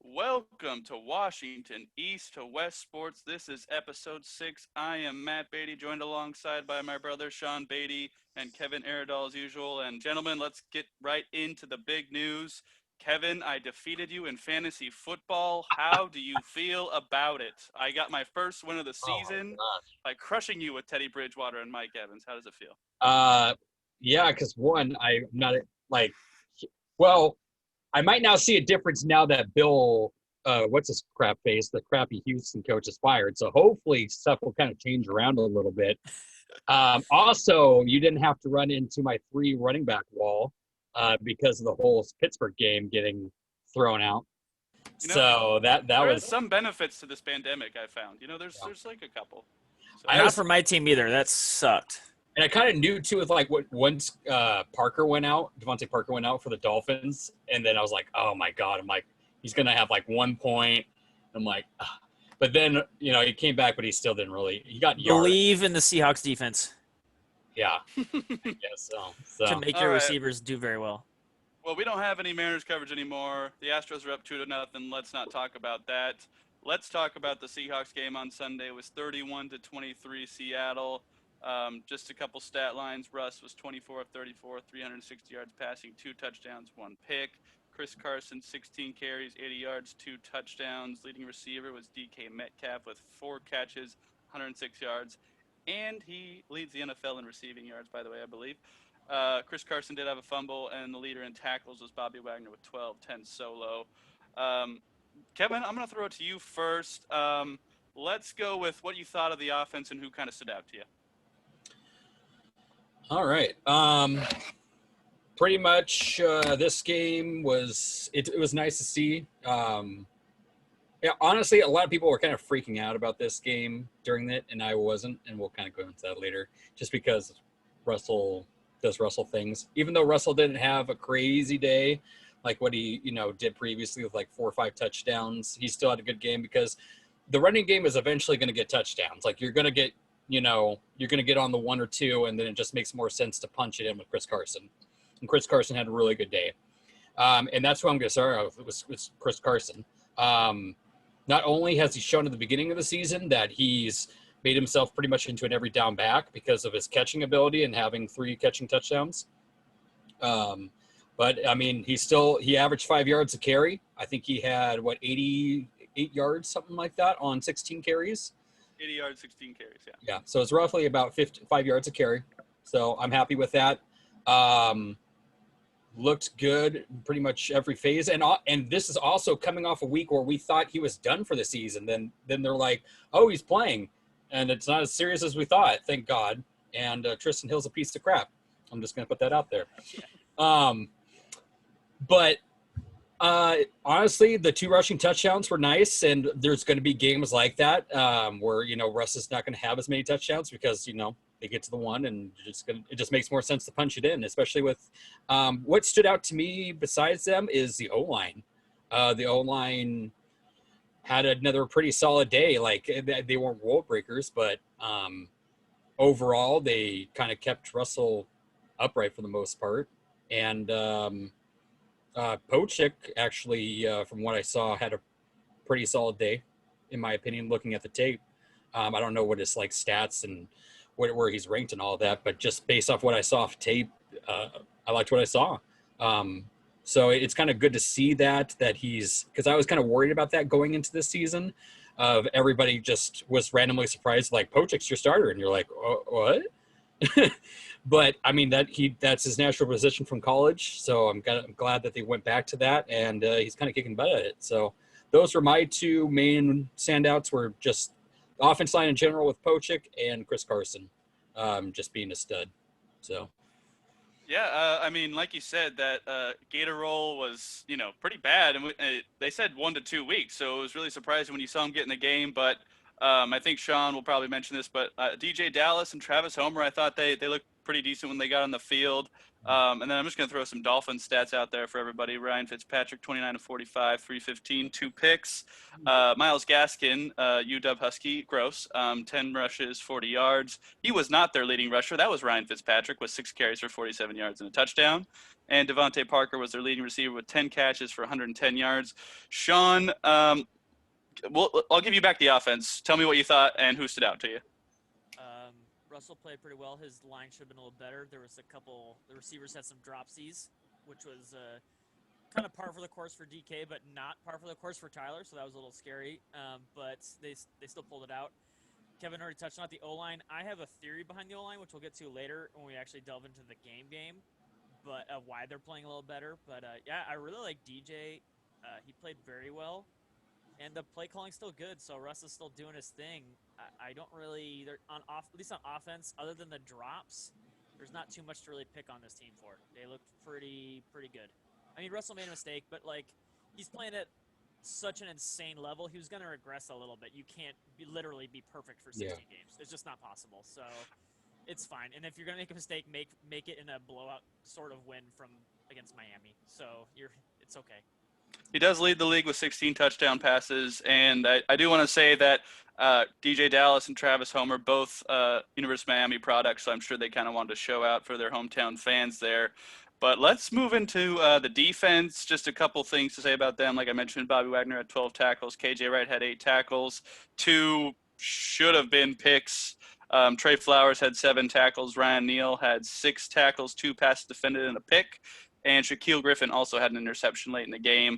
Welcome to Washington East to West Sports. This is episode 6. I am Matt Beatty, joined alongside by my brother Sean Beatty and Kevin Aradal as usual. And gentlemen, let's get right into the big news. Kevin, I defeated you in fantasy football. How do you feel about it? I got my first win of the Oh my season gosh. by crushing you with Teddy Bridgewater and Mike Evans. How does it feel? Uh, yeah, because one, I'm not like, well, I might now see a difference now that Bill, what's his crap face, the crappy Houston coach is fired. So hopefully stuff will kind of change around a little bit. Also, you didn't have to run into my 3 running back wall because of the whole Pittsburgh game getting thrown out. You know, So that there is was. some benefits to this pandemic, I found. There's like a couple. So I Not was for my team either. That sucked. And I kind of knew too with like what once Parker went out, Devontae Parker went out for the Dolphins, and then I was like, oh my god, I'm like, he's gonna have like 1 point. I'm like, ah. But then he came back, but he still didn't really. He got yarded. Believe in the Seahawks defense Yeah, I guess so. to make All your right. receivers do very well. Well, we don't have any Mariners coverage anymore. The Astros are up 2-0. Let's not talk about that. Let's talk about the Seahawks game on Sunday. It was 31-23 Seattle. Just a couple stat lines. Russ was 24 of 34, 360 yards passing, 2 touchdowns, 1 pick. Chris Carson, 16 carries, 80 yards, 2 touchdowns. Leading receiver was DK Metcalf with 4 catches, 106 yards. And he leads the NFL in receiving yards, by the way, I believe. Chris Carson did have a fumble, and the leader in tackles was Bobby Wagner with 12, 10 solo. Kevin, I'm going to throw it to you first. Let's go with what you thought of the offense and who kind of stood out to you. All right. Pretty much this game was it was nice to see. Yeah, honestly, a lot of people were kind of freaking out about this game during it, and I wasn't, and we'll kind of go into that later, just because Russell does Russell things. Even though Russell didn't have a crazy day like what he did previously with like 4 or 5 touchdowns, he still had a good game because the running game is eventually going to get touchdowns. Like you're going to get you're going to get on the 1 or 2, and then it just makes more sense to punch it in with Chris Carson. And Chris Carson had a really good day, and that's who I'm going to start with. It was Chris Carson. Not only has he shown at the beginning of the season that he's made himself pretty much into an every down back because of his catching ability and having 3 catching touchdowns. But I mean, he averaged 5 yards a carry. I think he had 88 yards, something like that on 16 carries. 80 yards, 16 carries, yeah. Yeah, so it's roughly about 5 yards a carry. So I'm happy with that. Looked good pretty much every phase, and this is also coming off a week where we thought he was done for the season. Then they're like, oh, he's playing, and it's not as serious as we thought, thank God. And Tristan Hill's a piece of crap. I'm just gonna put that out there. But honestly, the 2 rushing touchdowns were nice, and there's going to be games like that where Russ is not going to have as many touchdowns because they get to the 1, and it just makes more sense to punch it in, especially with what stood out to me besides them is the O-line. The O-line had another pretty solid day. Like they weren't world breakers, but overall they kind of kept Russell upright for the most part. And Pochik actually, from what I saw, had a pretty solid day, in my opinion, looking at the tape. I don't know what his stats and where he's ranked and all that, but just based off what I saw off tape, I liked what I saw. So it's kind of good to see that he's, because I was kind of worried about that going into this season, of everybody just was randomly surprised, like, Pochik's your starter, and you're like, oh, what? But I mean that's his natural position from college, so I'm glad that they went back to that, and he's kind of kicking butt at it. So those were my 2 main standouts, were just the offense line in general with Pochik and Chris Carson, just being a stud. So Yeah, I mean, like you said, that Gator roll was, pretty bad, and they said 1 to 2 weeks, so it was really surprising when you saw him get in the game. But I think Sean will probably mention this, but DJ Dallas and Travis Homer, I thought they looked pretty decent when they got on the field. And then I'm just going to throw some Dolphins stats out there for everybody. Ryan Fitzpatrick, 29 of 45, 315, 2 picks. Myles Gaskin, UW Husky, gross, 10 rushes, 40 yards. He was not their leading rusher. That was Ryan Fitzpatrick with 6 carries for 47 yards and a touchdown. and Devontae Parker was their leading receiver with 10 catches for 110 yards. Sean, I'll give you back the offense. Tell me what you thought and who stood out to you. Russell played pretty well. His line should have been a little better. There was the receivers had some dropsies, which was kind of par for the course for DK, but not par for the course for Tyler, so that was a little scary. But they still pulled it out. Kevin already touched on it, the O-line. I have a theory behind the O-line, which we'll get to later when we actually delve into the game, but why they're playing a little better. But, yeah, I really like DJ. He played very well. And the play calling's still good, so Russ is still doing his thing. I don't really, at least on offense, other than the drops, there's not too much to really pick on this team for. They looked pretty good. I mean, Russell made a mistake, but like he's playing at such an insane level, he was going to regress a little bit. You can't literally be perfect for 16 games. It's just not possible. So it's fine. And if you're going to make a mistake, make it in a blowout sort of win against Miami. So it's okay. He does lead the league with 16 touchdown passes, and I do want to say that DJ Dallas and Travis Homer, both University of Miami products, so I'm sure they kind of wanted to show out for their hometown fans there. But let's move into the defense. Just a couple things to say about them. Like I mentioned, Bobby Wagner had 12 tackles. KJ Wright had 8 tackles. 2 should have been picks. Trey Flowers had 7 tackles. Ryan Neal had 6 tackles, 2 passes defended, and a pick. And Shaquille Griffin also had an interception late in the game.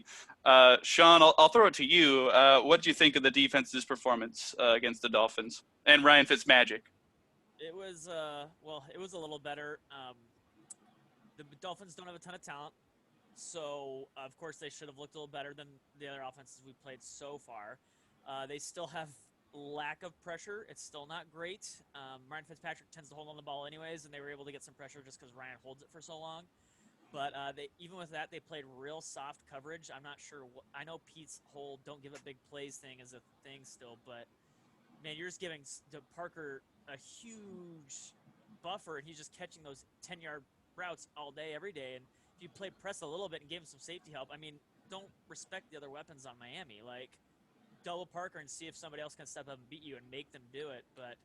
Sean, I'll throw it to you. What did you think of the defense's performance against the Dolphins and Ryan Fitzmagic? It was it was a little better. The Dolphins don't have a ton of talent, so of course they should have looked a little better than the other offenses we played so far. They still have lack of pressure. It's still not great. Ryan Fitzpatrick tends to hold on the ball anyways, and they were able to get some pressure just because Ryan holds it for so long. But even with that, they played real soft coverage. I'm not sure. I know Pete's whole "don't give up big plays" thing is a thing still, but man, you're just giving Parker a huge buffer, and he's just catching those 10-yard routes all day, every day. And if you play press a little bit and gave him some safety help, I mean, don't respect the other weapons on Miami. Like, double Parker and see if somebody else can step up and beat you and make them do it. But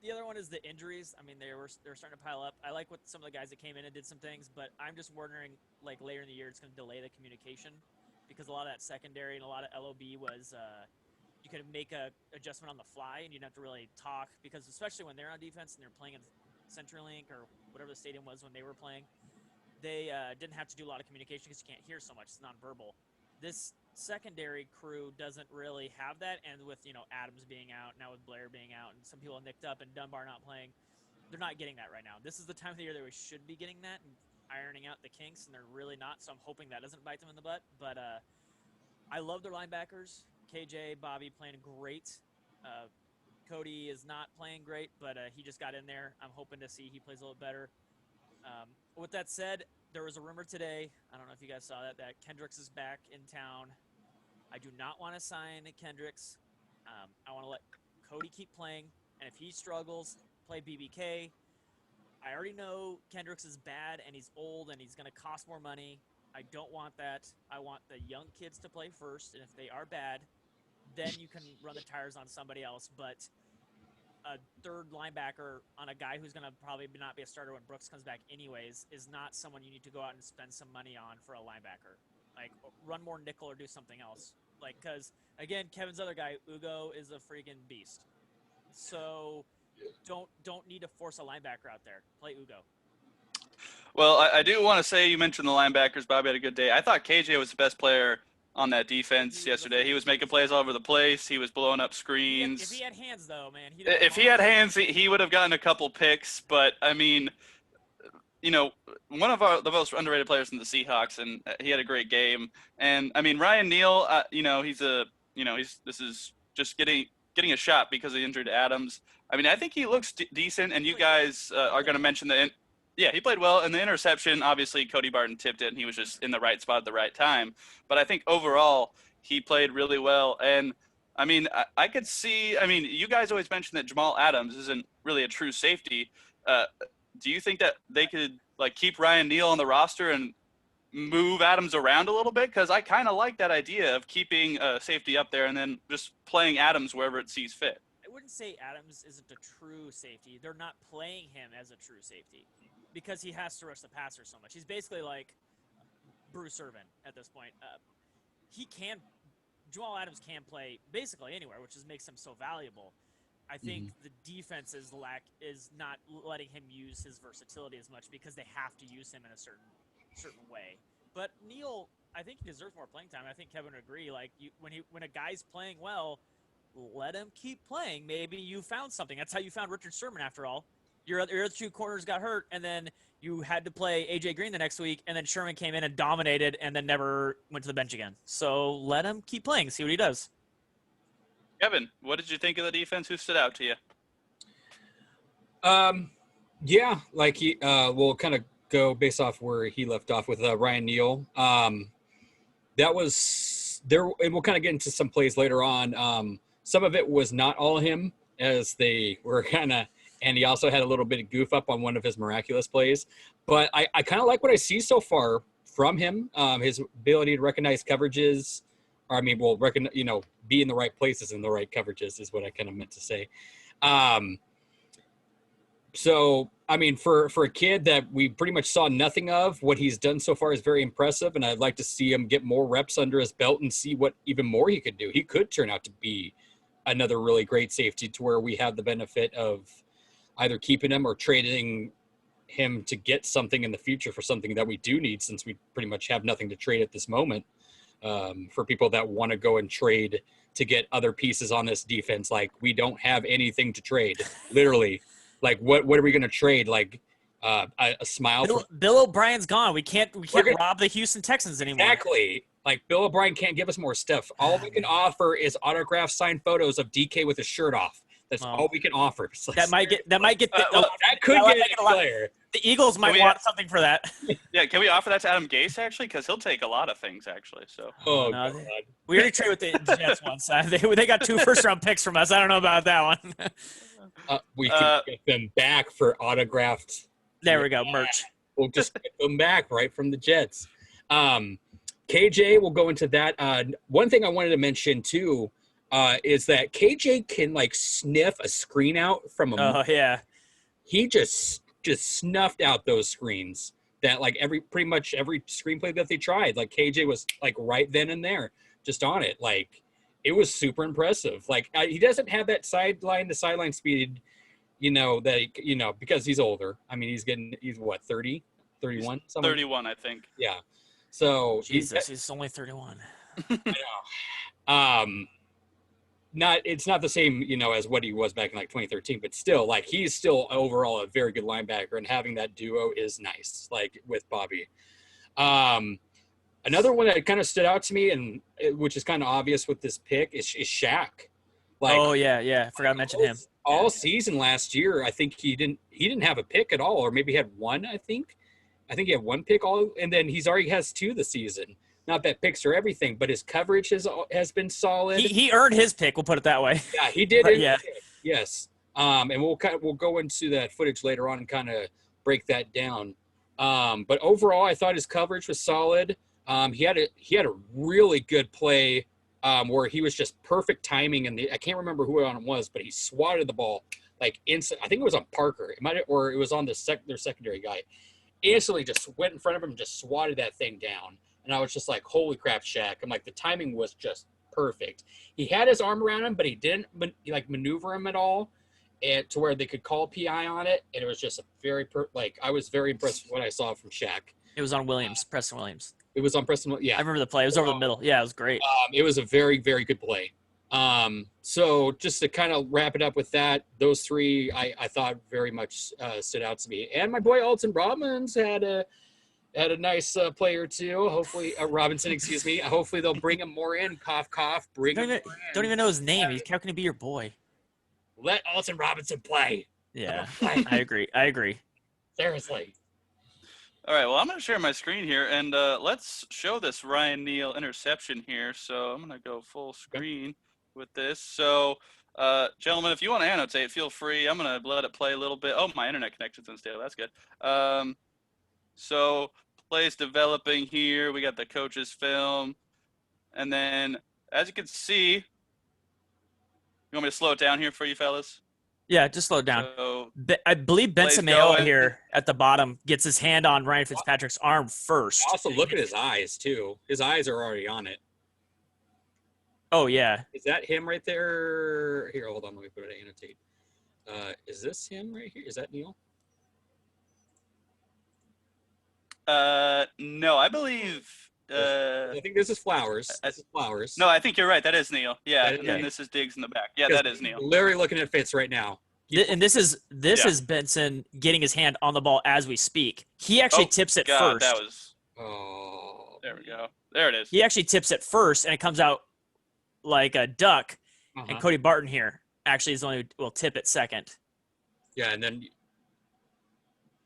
the other one is the injuries. I mean, they're starting to pile up. I like what some of the guys that came in and did some things, but I'm just wondering, like, later in the year, it's going to delay the communication because a lot of that secondary and a lot of LOB was you could make a adjustment on the fly and you didn't have to really talk because especially when they're on defense and they're playing in CenturyLink or whatever the stadium was when they were playing, they didn't have to do a lot of communication because you can't hear so much. It's nonverbal. This secondary crew doesn't really have that, and with Adams being out, now with Blair being out, and some people nicked up and Dunbar not playing, they're not getting that right now. This is the time of the year that we should be getting that and ironing out the kinks, and they're really not, so I'm hoping that doesn't bite them in the butt. But I love their linebackers. KJ, Bobby playing great. Cody is not playing great, but he just got in there. I'm hoping to see he plays a little better. With that said, there was a rumor today, I don't know if you guys saw that Kendricks is back in town. I do not want to sign Kendricks. I want to let Cody keep playing, and if he struggles, play BBK. I already know Kendricks is bad, and he's old, and he's going to cost more money. I don't want that. I want the young kids to play first, and if they are bad, then you can run the tires on somebody else. But a third linebacker on a guy who's going to probably not be a starter when Brooks comes back anyways is not someone you need to go out and spend some money on for a linebacker. Like, run more nickel or do something else. Like, because, again, Kevin's other guy, Ugo, is a freaking beast. So don't need to force a linebacker out there. Play Ugo. Well, I do want to say you mentioned the linebackers. Bobby had a good day. I thought KJ was the best player on that defense yesterday. He was making plays all over the place. He was blowing up screens. If he had hands, though, man. If he had hands, he would have gotten a couple picks. But, I mean, one of the most underrated players in the Seahawks, and he had a great game. And, I mean, Ryan Neal, this is just getting a shot because of the injury to Adams. I mean, I think he looks decent, and you guys are going to mention yeah, he played well. And the interception, obviously, Cody Barton tipped it, and he was just in the right spot at the right time. But I think overall, he played really well. And, I mean, I could see – I mean, you guys always mention that Jamal Adams isn't really a true safety. Do you think that they could, like, keep Ryan Neal on the roster and move Adams around a little bit? Because I kind of like that idea of keeping safety up there and then just playing Adams wherever it sees fit. I wouldn't say Adams isn't a true safety. They're not playing him as a true safety. because he has to rush the passer so much. He's basically like Bruce Irvin at this point. Jamal Adams can play basically anywhere, which makes him so valuable. I think the defense is not letting him use his versatility as much because they have to use him in a certain way. But Neal, I think he deserves more playing time. I think Kevin would agree. Like when a guy's playing well, let him keep playing. Maybe you found something. That's how you found Richard Sherman after all. Your other two corners got hurt, and then you had to play A.J. Green the next week, and then Sherman came in and dominated and then never went to the bench again. So let him keep playing, see what he does. Kevin, what did you think of the defense? Who stood out to you? Yeah, like we'll kind of go based off where he left off with Ryan Neal. That was there, and we'll kind of get into some plays later on. Some of it was not all him, as they were and he also had a little bit of goof up on one of his miraculous plays. But I kind of like what I see so far from him. His ability to recognize coverages. Be in the right places in the right coverages is what I kind of meant to say. So, I mean, for a kid that we pretty much saw nothing of, what he's done so far is very impressive, and I'd like to see him get more reps under his belt and see what even more he could do. He could turn out to be another really great safety to where we have the benefit of either keeping him or trading him to get something in the future for something that we do need, since we pretty much have nothing to trade at this moment. For people that want to go and trade to get other pieces on this defense, like we don't have anything to trade, literally. Like what are we going to trade? Like a smile. Bill O'Brien's gone. We can't rob the Houston Texans anymore. Exactly. Like Bill O'Brien can't give us more stuff. All we can offer is autographed signed photos of DK with his shirt off. That's all we can offer. So that might get that could get a player. The Eagles might want something for that. Yeah, can we offer that to Adam Gase actually? Because he'll take a lot of things actually. So. Oh no, God. We already traded with the Jets once. They got 2 first-round picks from us. I don't know about that one. We can get them back for autographed. There we go, merch. We'll just get them back right from the Jets. KJ, we'll go into that. One thing I wanted to mention too is that KJ can like sniff a screen out from a. Oh yeah. He just snuffed out those screens. That like pretty much every screenplay that they tried, like KJ was like right then and there, just on it. Like it was super impressive. Like he doesn't have that sideline to sideline speed, because he's older. I mean, he's what, 30, 31? 31, I think. Yeah. So he's only 31. I know. It's not the same, as what he was back in like 2013, but still, like he's still overall a very good linebacker, and having that duo is nice, like with Bobby. Another one that kind of stood out to me, and which is kind of obvious with this pick, is Shaq. Like, oh yeah, forgot to mention him. All season last year, I think he didn't have a pick at all, or maybe he had one. I think he had one pick and then he's already has 2 this season. Not that picks are everything, but his coverage has been solid. He earned his pick. We'll put it that way. Yeah, he did. Yeah. Yes. And we'll go into that footage later on and kind of break that down. But overall, I thought his coverage was solid. He had a really good play where he was just perfect timing, and I can't remember who it was, but he swatted the ball like instant. I think it was on Parker. Or it was on their secondary guy. Instantly, just went in front of him and just swatted that thing down. And I was just like, holy crap, Shaq. I'm like, the timing was just perfect. He had his arm around him, but he didn't maneuver him at all, and to where they could call PI on it. And it was just I was very impressed with what I saw from Shaq. It was on Preston Williams. It was on Preston. Yeah. I remember the play. It was over the middle. Yeah, it was great. It was a very, very good play. So just to kind of wrap it up with that, those 3 I thought very much stood out to me. And my boy Alton Robbins had a nice play or two. Hopefully, Robinson, excuse me. Hopefully they'll bring him more in. Cough, cough. Don't even know his name. How can he be your boy? Let Alton Robinson play. Yeah, I agree. Seriously. All right, well, I'm going to share my screen here, and let's show this Ryan Neal interception here. So I'm going to go full screen with this. So, gentlemen, if you want to annotate, feel free. I'm going to let it play a little bit. Oh, my internet connection's unstable. That's good. So plays developing here. We got the coach's film. And then, as you can see, you want me to slow it down here for you fellas? Yeah, just slow it down. So I believe Ben plays Sameo going. here at the bottom gets his hand on Ryan Fitzpatrick's arm first. Also, look at his eyes too. His eyes are already on it. Oh yeah. Is that him right there? Here, hold on. Let me put it annotate. Is this him right here? Is that Neil? No, I believe. I think this is Flowers. I- This is Flowers. No, I think you're right. That is Neil. Yeah, That is and then Neil. this is Diggs in the back. Yeah, that is Neil. Literally looking at Fitz right now. And this is Yeah. Benson getting his hand on the ball as we speak. He actually tips it God, first. that was. Oh. There we go. There it is. He actually tips it first, and it comes out like a duck. And Cody Barton here actually is the one who will tip it second. Yeah, and then.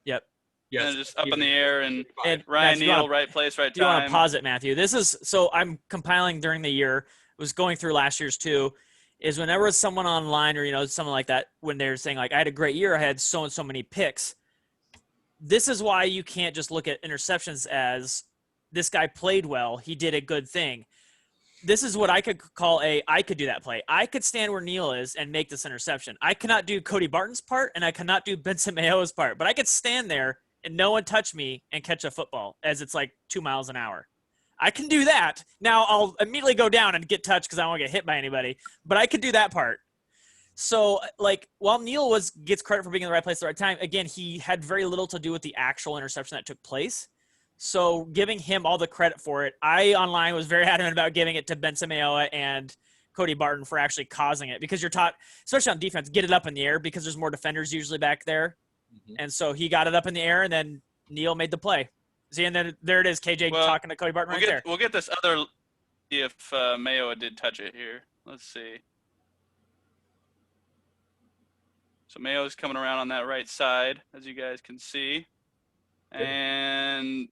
Yep. Yes. And just up in the air and And Ryan Matthew, you Neal, wanna- right place, right Do you want to time. pause it, Matthew? This is so I'm compiling during the year. Was going through last year's too. Is whenever it's someone online or someone like that, when they're saying like I had a great year, I had so and so many picks. This is why you can't just look at interceptions as this guy played well, he did a good thing. This is what I could call I could do that play. I could stand where Neil is and make this interception. I cannot do Cody Barton's part and I cannot do Benson Mayo's part, but I could stand there and no one touch me and catch a football as it's like 2 miles an hour. I can do that. Now I'll immediately go down and get touched because I don't want to get hit by anybody, but I could do that part. So like while Neil gets credit for being in the right place at the right time, again, he had very little to do with the actual interception that took place. So giving him all the credit for it, I online was very adamant about giving it to Benson Mayoa and Cody Barton for actually causing it because you're taught, especially on defense, get it up in the air because there's more defenders usually back there. Mm-hmm. And so he got it up in the air and then Neil made the play. See, and then there it is, KJ talking to Cody Barton there. We'll get this other if Mayoa did touch it here. Let's see. So Mayo's coming around on that right side, as you guys can see. And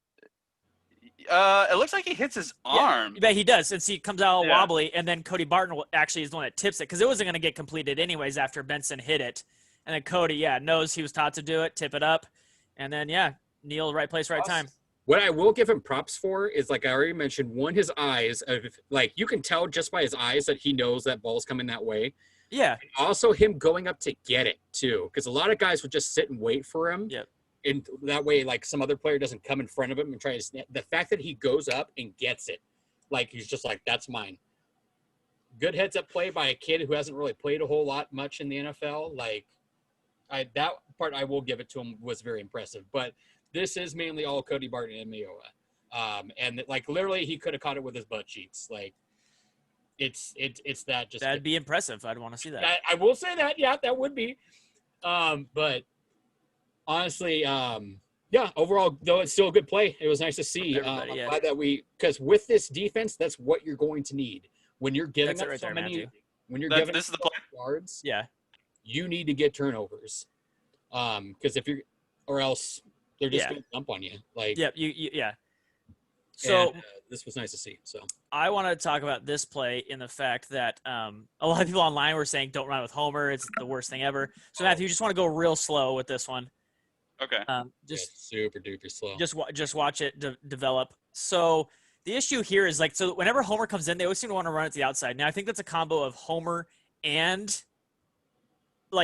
it looks like he hits his arm. Yeah, he does. And see, it comes out all wobbly, and then Cody Barton actually is the one that tips it because it wasn't going to get completed anyways after Benson hit it. And then Cody, knows he was taught to do it, tip it up. And then, Neil, right place, right time. What I will give him props for is, like I already mentioned, his eyes. Like, you can tell just by his eyes that he knows that ball's coming that way. Yeah. And also him going up to get it, too. Because a lot of guys would just sit and wait for him. Yep. And that way, like, some other player doesn't come in front of him and try to snap. The fact that he goes up and gets it, like, he's just like, that's mine. Good heads-up play by a kid who hasn't really played a whole lot much in the NFL. Like, that part I will give it to him was very impressive. But this is mainly all Cody Barton and Mayoa. And, like, literally he could have caught it with his butt cheeks. Like, it's that just – That'd be impressive. I'd want to see that. I will say that. Yeah, that would be. But – honestly, overall, though, it's still a good play. It was nice to see. I'm glad that because with this defense, that's what you're going to need when you're giving up right so there, many. Matthew. When you're giving this is the play. Yards, yeah, you need to get turnovers. Because if you're, or else they're just going to dump on you. Like, yeah. So this was nice to see. So I want to talk about this play in the fact that a lot of people online were saying don't run with Homer. It's the worst thing ever. So Matthew, you just want to go real slow with this one. Okay. Just super duper slow. Just watch it develop. So the issue here is so whenever Homer comes in, they always seem to want to run it to the outside. Now I think that's a combo of Homer and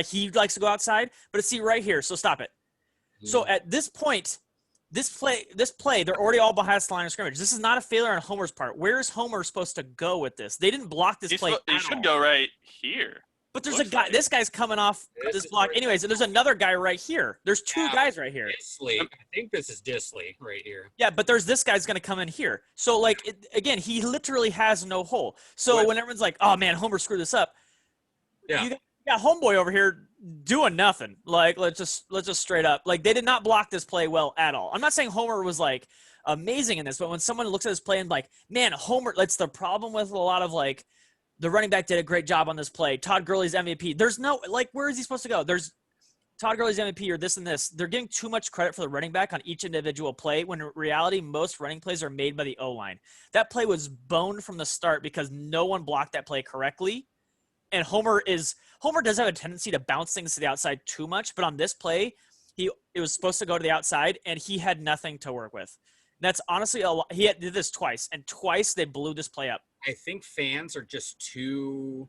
he likes to go outside. But see right here. So stop it. Mm. So at this point, this play, they're already all behind the line of scrimmage. This is not a failure on Homer's part. Where is Homer supposed to go with this? They didn't block this play. He should go right here. But there's a guy. Like. This guy's coming off this block, anyways. And there's another guy right here. There's two guys right here. Disley. I think this is Disley right here. Yeah, but there's this guy's going to come in here. So again, he literally has no hole. So when everyone's like, "Oh man, Homer screwed this up," you got homeboy over here doing nothing. Let's just straight up. They did not block this play well at all. I'm not saying Homer was amazing in this, but when someone looks at this play and man, Homer. That's the problem with a lot of the running back did a great job on this play. Todd Gurley's MVP. There's no where is he supposed to go? There's Todd Gurley's MVP or this and this. They're giving too much credit for the running back on each individual play when in reality most running plays are made by the O-line. That play was boned from the start because no one blocked that play correctly. And Homer does have a tendency to bounce things to the outside too much, but on this play, it was supposed to go to the outside and he had nothing to work with. That's honestly a lot. He did this twice, and twice they blew this play up. I think fans are just 12th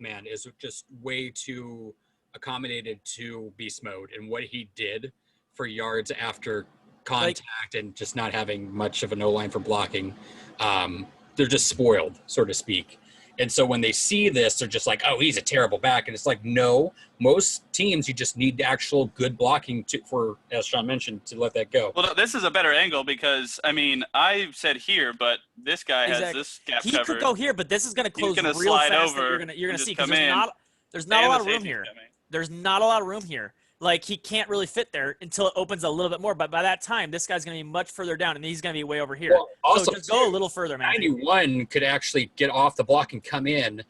man is just way too accommodated to beast mode and what he did for yards after contact and just not having much of an O-line for blocking. They're just spoiled, so to speak. And so when they see this, they're just like, oh, he's a terrible back. And it's like, no, most teams, you just need actual good blocking for, as Sean mentioned, to let that go. Well, this is a better angle because, I mean, I said here, but this guy has this gap he covered. could go here, but this is going to close gonna real slide fast. over You're gonna and see just because come there's not a lot of room safety's here. coming. There's not a lot of room here. Like, he can't really fit there until it opens a little bit more. But by that time, this guy's going to be much further down, and he's going to be way over here. Well, also, so just go a little further, man. 91 could actually get off the block and come in,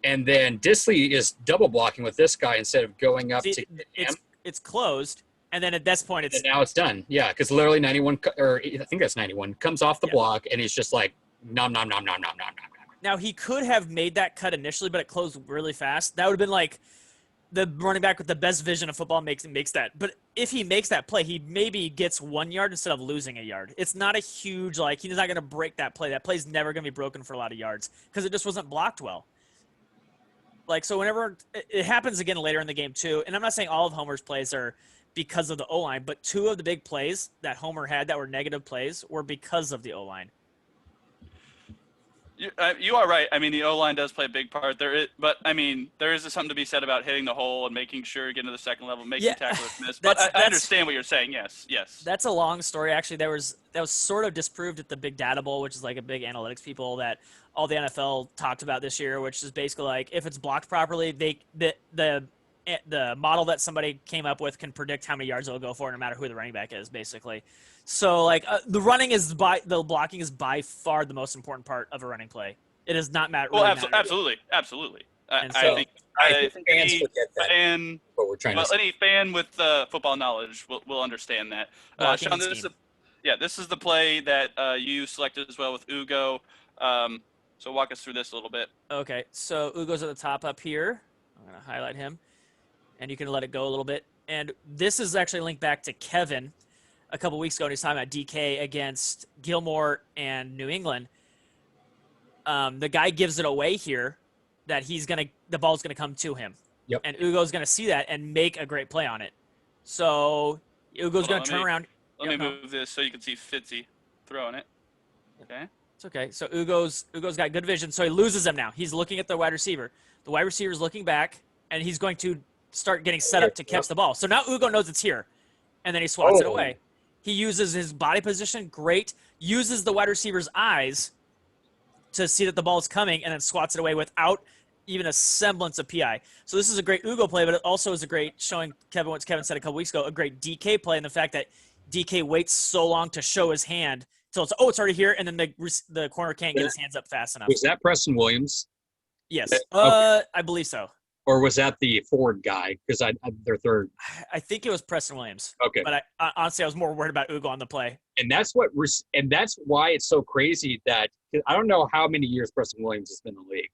and then Disley is double blocking with this guy instead of going up to him. It's closed, and then at this point, And now it's done. Yeah, because literally 91, or I think that's 91, comes off the block, and he's just like, nom, nom, nom, nom, nom, nom, nom. Now, he could have made that cut initially, but it closed really fast. That would have been like the running back with the best vision of football makes that. But if he makes that play, he maybe gets 1 yard instead of losing a yard. It's not a huge, like, he's not going to break that play. That play's never going to be broken for a lot of yards because it just wasn't blocked well. Like, so whenever it happens again later in the game too, and I'm not saying all of Homer's plays are because of the O-line, but 2 of the big plays that Homer had that were negative plays were because of the O-line. You are right. I mean, the O-line does play a big part there, but I mean, there is something to be said about hitting the hole and making sure you get into the second level, making tackles miss. But I understand what you're saying. Yes. That's a long story. Actually, that was sort of disproved at the Big Data Bowl, which is like a big analytics people that all the NFL talked about this year, which is basically like if it's blocked properly, the model that somebody came up with can predict how many yards it'll go for, no matter who the running back is, basically. So, like, the blocking is by far the most important part of a running play. It does not matter. Well, really absolutely. I think fans forget that. Any fan with football knowledge will understand that. Sean, this is the play that you selected as well with Ugo. So walk us through this a little bit. Okay, so Ugo's at the top up here. I'm going to highlight him, and you can let it go a little bit. And this is actually linked back to Kevin a couple weeks ago, and he's talking about DK against Gilmore and New England. The guy gives it away here that the ball's gonna come to him. Yep. And Ugo's gonna see that and make a great play on it. So Ugo's gonna turn around. Let me move this so you can see Fitzy throwing it. Okay. It's okay. So Ugo's got good vision, so he loses him now. He's looking at the wide receiver. The wide receiver's looking back, and he's going to start getting set up to catch the ball. So now Ugo knows it's here, and then he swats it away. He uses his body position, great. Uses the wide receiver's eyes to see that the ball is coming, and then swats it away without even a semblance of PI. So this is a great Ugo play, but it also is a great showing Kevin what Kevin said a couple weeks ago, a great DK play, and the fact that DK waits so long to show his hand till it's already here, and then the corner can't get his hands up fast enough. Was that Preston Williams? Yes, Okay. I believe so. Or was that the Ford guy? Because they're third. I think it was Preston Williams. Okay. But honestly, I was more worried about Ugo on the play. And that's why it's so crazy that I don't know how many years Preston Williams has been in the league,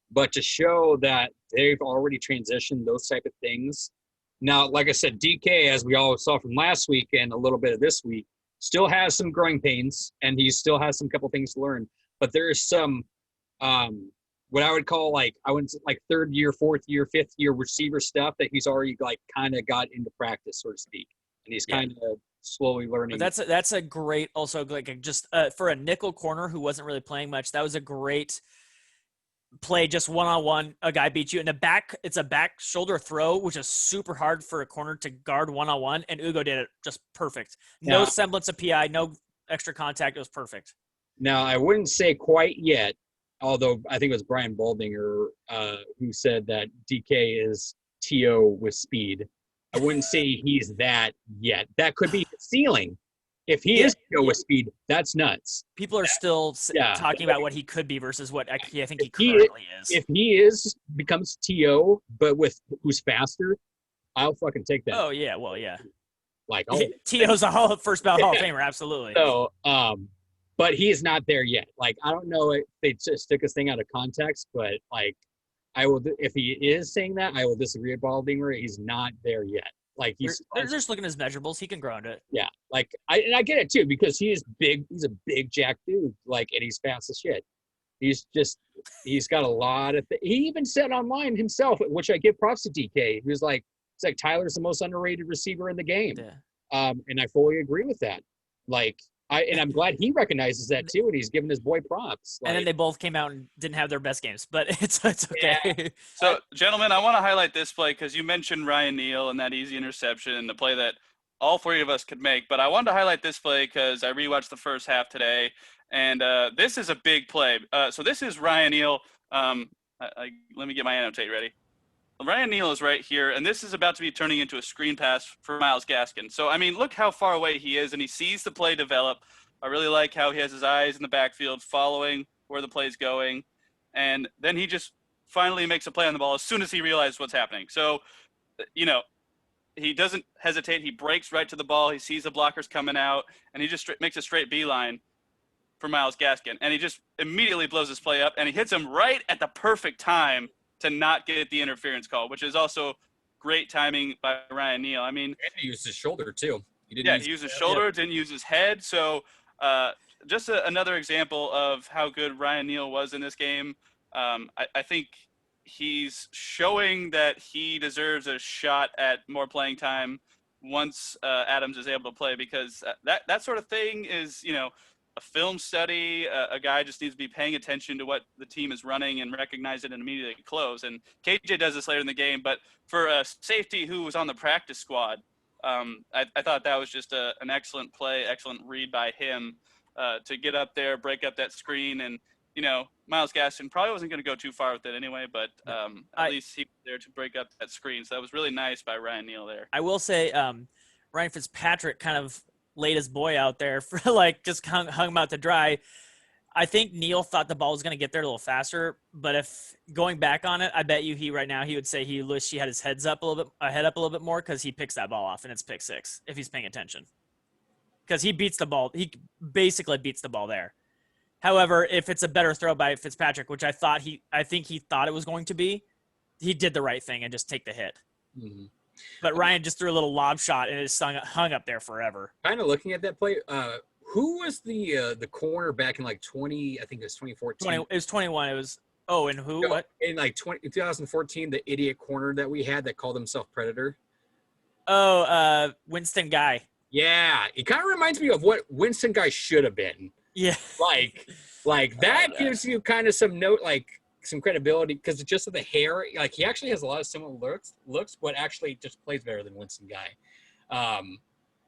but to show that they've already transitioned those type of things. Now, like I said, DK, as we all saw from last week and a little bit of this week, still has some growing pains, and he still has some couple things to learn. But there is some what I would call like third year, fourth year, fifth year receiver stuff that he's already like kind of got into practice, so to speak, and he's kind of slowly learning. But that's a great also like just for a nickel corner who wasn't really playing much. That was a great play, just one-on-one. A guy beats you in the back. It's a back shoulder throw, which is super hard for a corner to guard one-on-one, and Ugo did it just perfect. No semblance of PI, no extra contact. It was perfect. Now I wouldn't say quite yet. Although I think it was Brian Baldinger who said that DK is TO with speed. I wouldn't say he's that yet. That could be his ceiling. If he is TO with speed, that's nuts. People are still talking about what he could be versus what I think he currently is. If he becomes TO, but who's faster, I'll fucking take that. Oh, yeah. Well, yeah. Like TO's a first ballot Hall of Famer, absolutely. So, but he is not there yet. Like, I don't know if they just took his thing out of context, but like, if he is saying that, I will disagree with Baldinger. He's not there yet. Like they're just looking at his measurables. He can grow into it. Yeah. Like I get it too, because he is big. He's a big jack dude. Like, and he's fast as shit. He's got a lot of he even said online himself, which I give props to DK. He was like, it's like Tyler's the most underrated receiver in the game. Yeah. And I fully agree with that. Like, I'm glad he recognizes that too, and he's giving his boy props. And then they both came out and didn't have their best games, but it's okay. Yeah. So, gentlemen, I want to highlight this play because you mentioned Ryan Neal and that easy interception, the play that all three of us could make. But I wanted to highlight this play because I rewatched the first half today, and this is a big play. So this is Ryan Neal. Let me get my annotate ready. Ryan Neal is right here, and this is about to be turning into a screen pass for Myles Gaskin. So, I mean, look how far away he is, and he sees the play develop. I really like how he has his eyes in the backfield following where the play's going, and then he just finally makes a play on the ball as soon as he realizes what's happening. So, he doesn't hesitate. He breaks right to the ball. He sees the blockers coming out, and he just makes a straight beeline for Myles Gaskin, and he just immediately blows his play up, and he hits him right at the perfect time to not get the interference call, which is also great timing by Ryan Neal. I mean, and he used his shoulder too. He used his shoulder, didn't use his head. So just another example of how good Ryan Neal was in this game. I think he's showing that he deserves a shot at more playing time once Adams is able to play, because that sort of thing is, a film study. A guy just needs to be paying attention to what the team is running and recognize it and immediately close. And KJ does this later in the game, but for a safety who was on the practice squad, I thought that was just an excellent play, excellent read by him to get up there, break up that screen. And, Myles Gaskin probably wasn't going to go too far with it anyway, but at least he was there to break up that screen. So that was really nice by Ryan Neal there. I will say Ryan Fitzpatrick kind of laid his boy out there for just hung him out to dry. I think Neal thought the ball was going to get there a little faster, but if going back on it, I bet you he would say he wished he had his head up a little bit more, because he picks that ball off and it's pick six if he's paying attention, because he beats the ball. He basically beats the ball there. However, if it's a better throw by Fitzpatrick, which I think he thought it was going to be, he did the right thing and just take the hit. Mm-hmm. But Ryan just threw a little lob shot and it just hung up there forever. Kind of looking at that play, who was the corner back in 20? I think it was 2014. It was 21. It was and who? What? In 2014, the idiot corner that we had that called himself Predator. Oh, Winston Guy. Yeah, it kind of reminds me of what Winston Guy should have been. Yeah, like that gives you kind of some some credibility, because it's just of the hair. Like, he actually has a lot of similar looks, but actually just plays better than Winston Guy.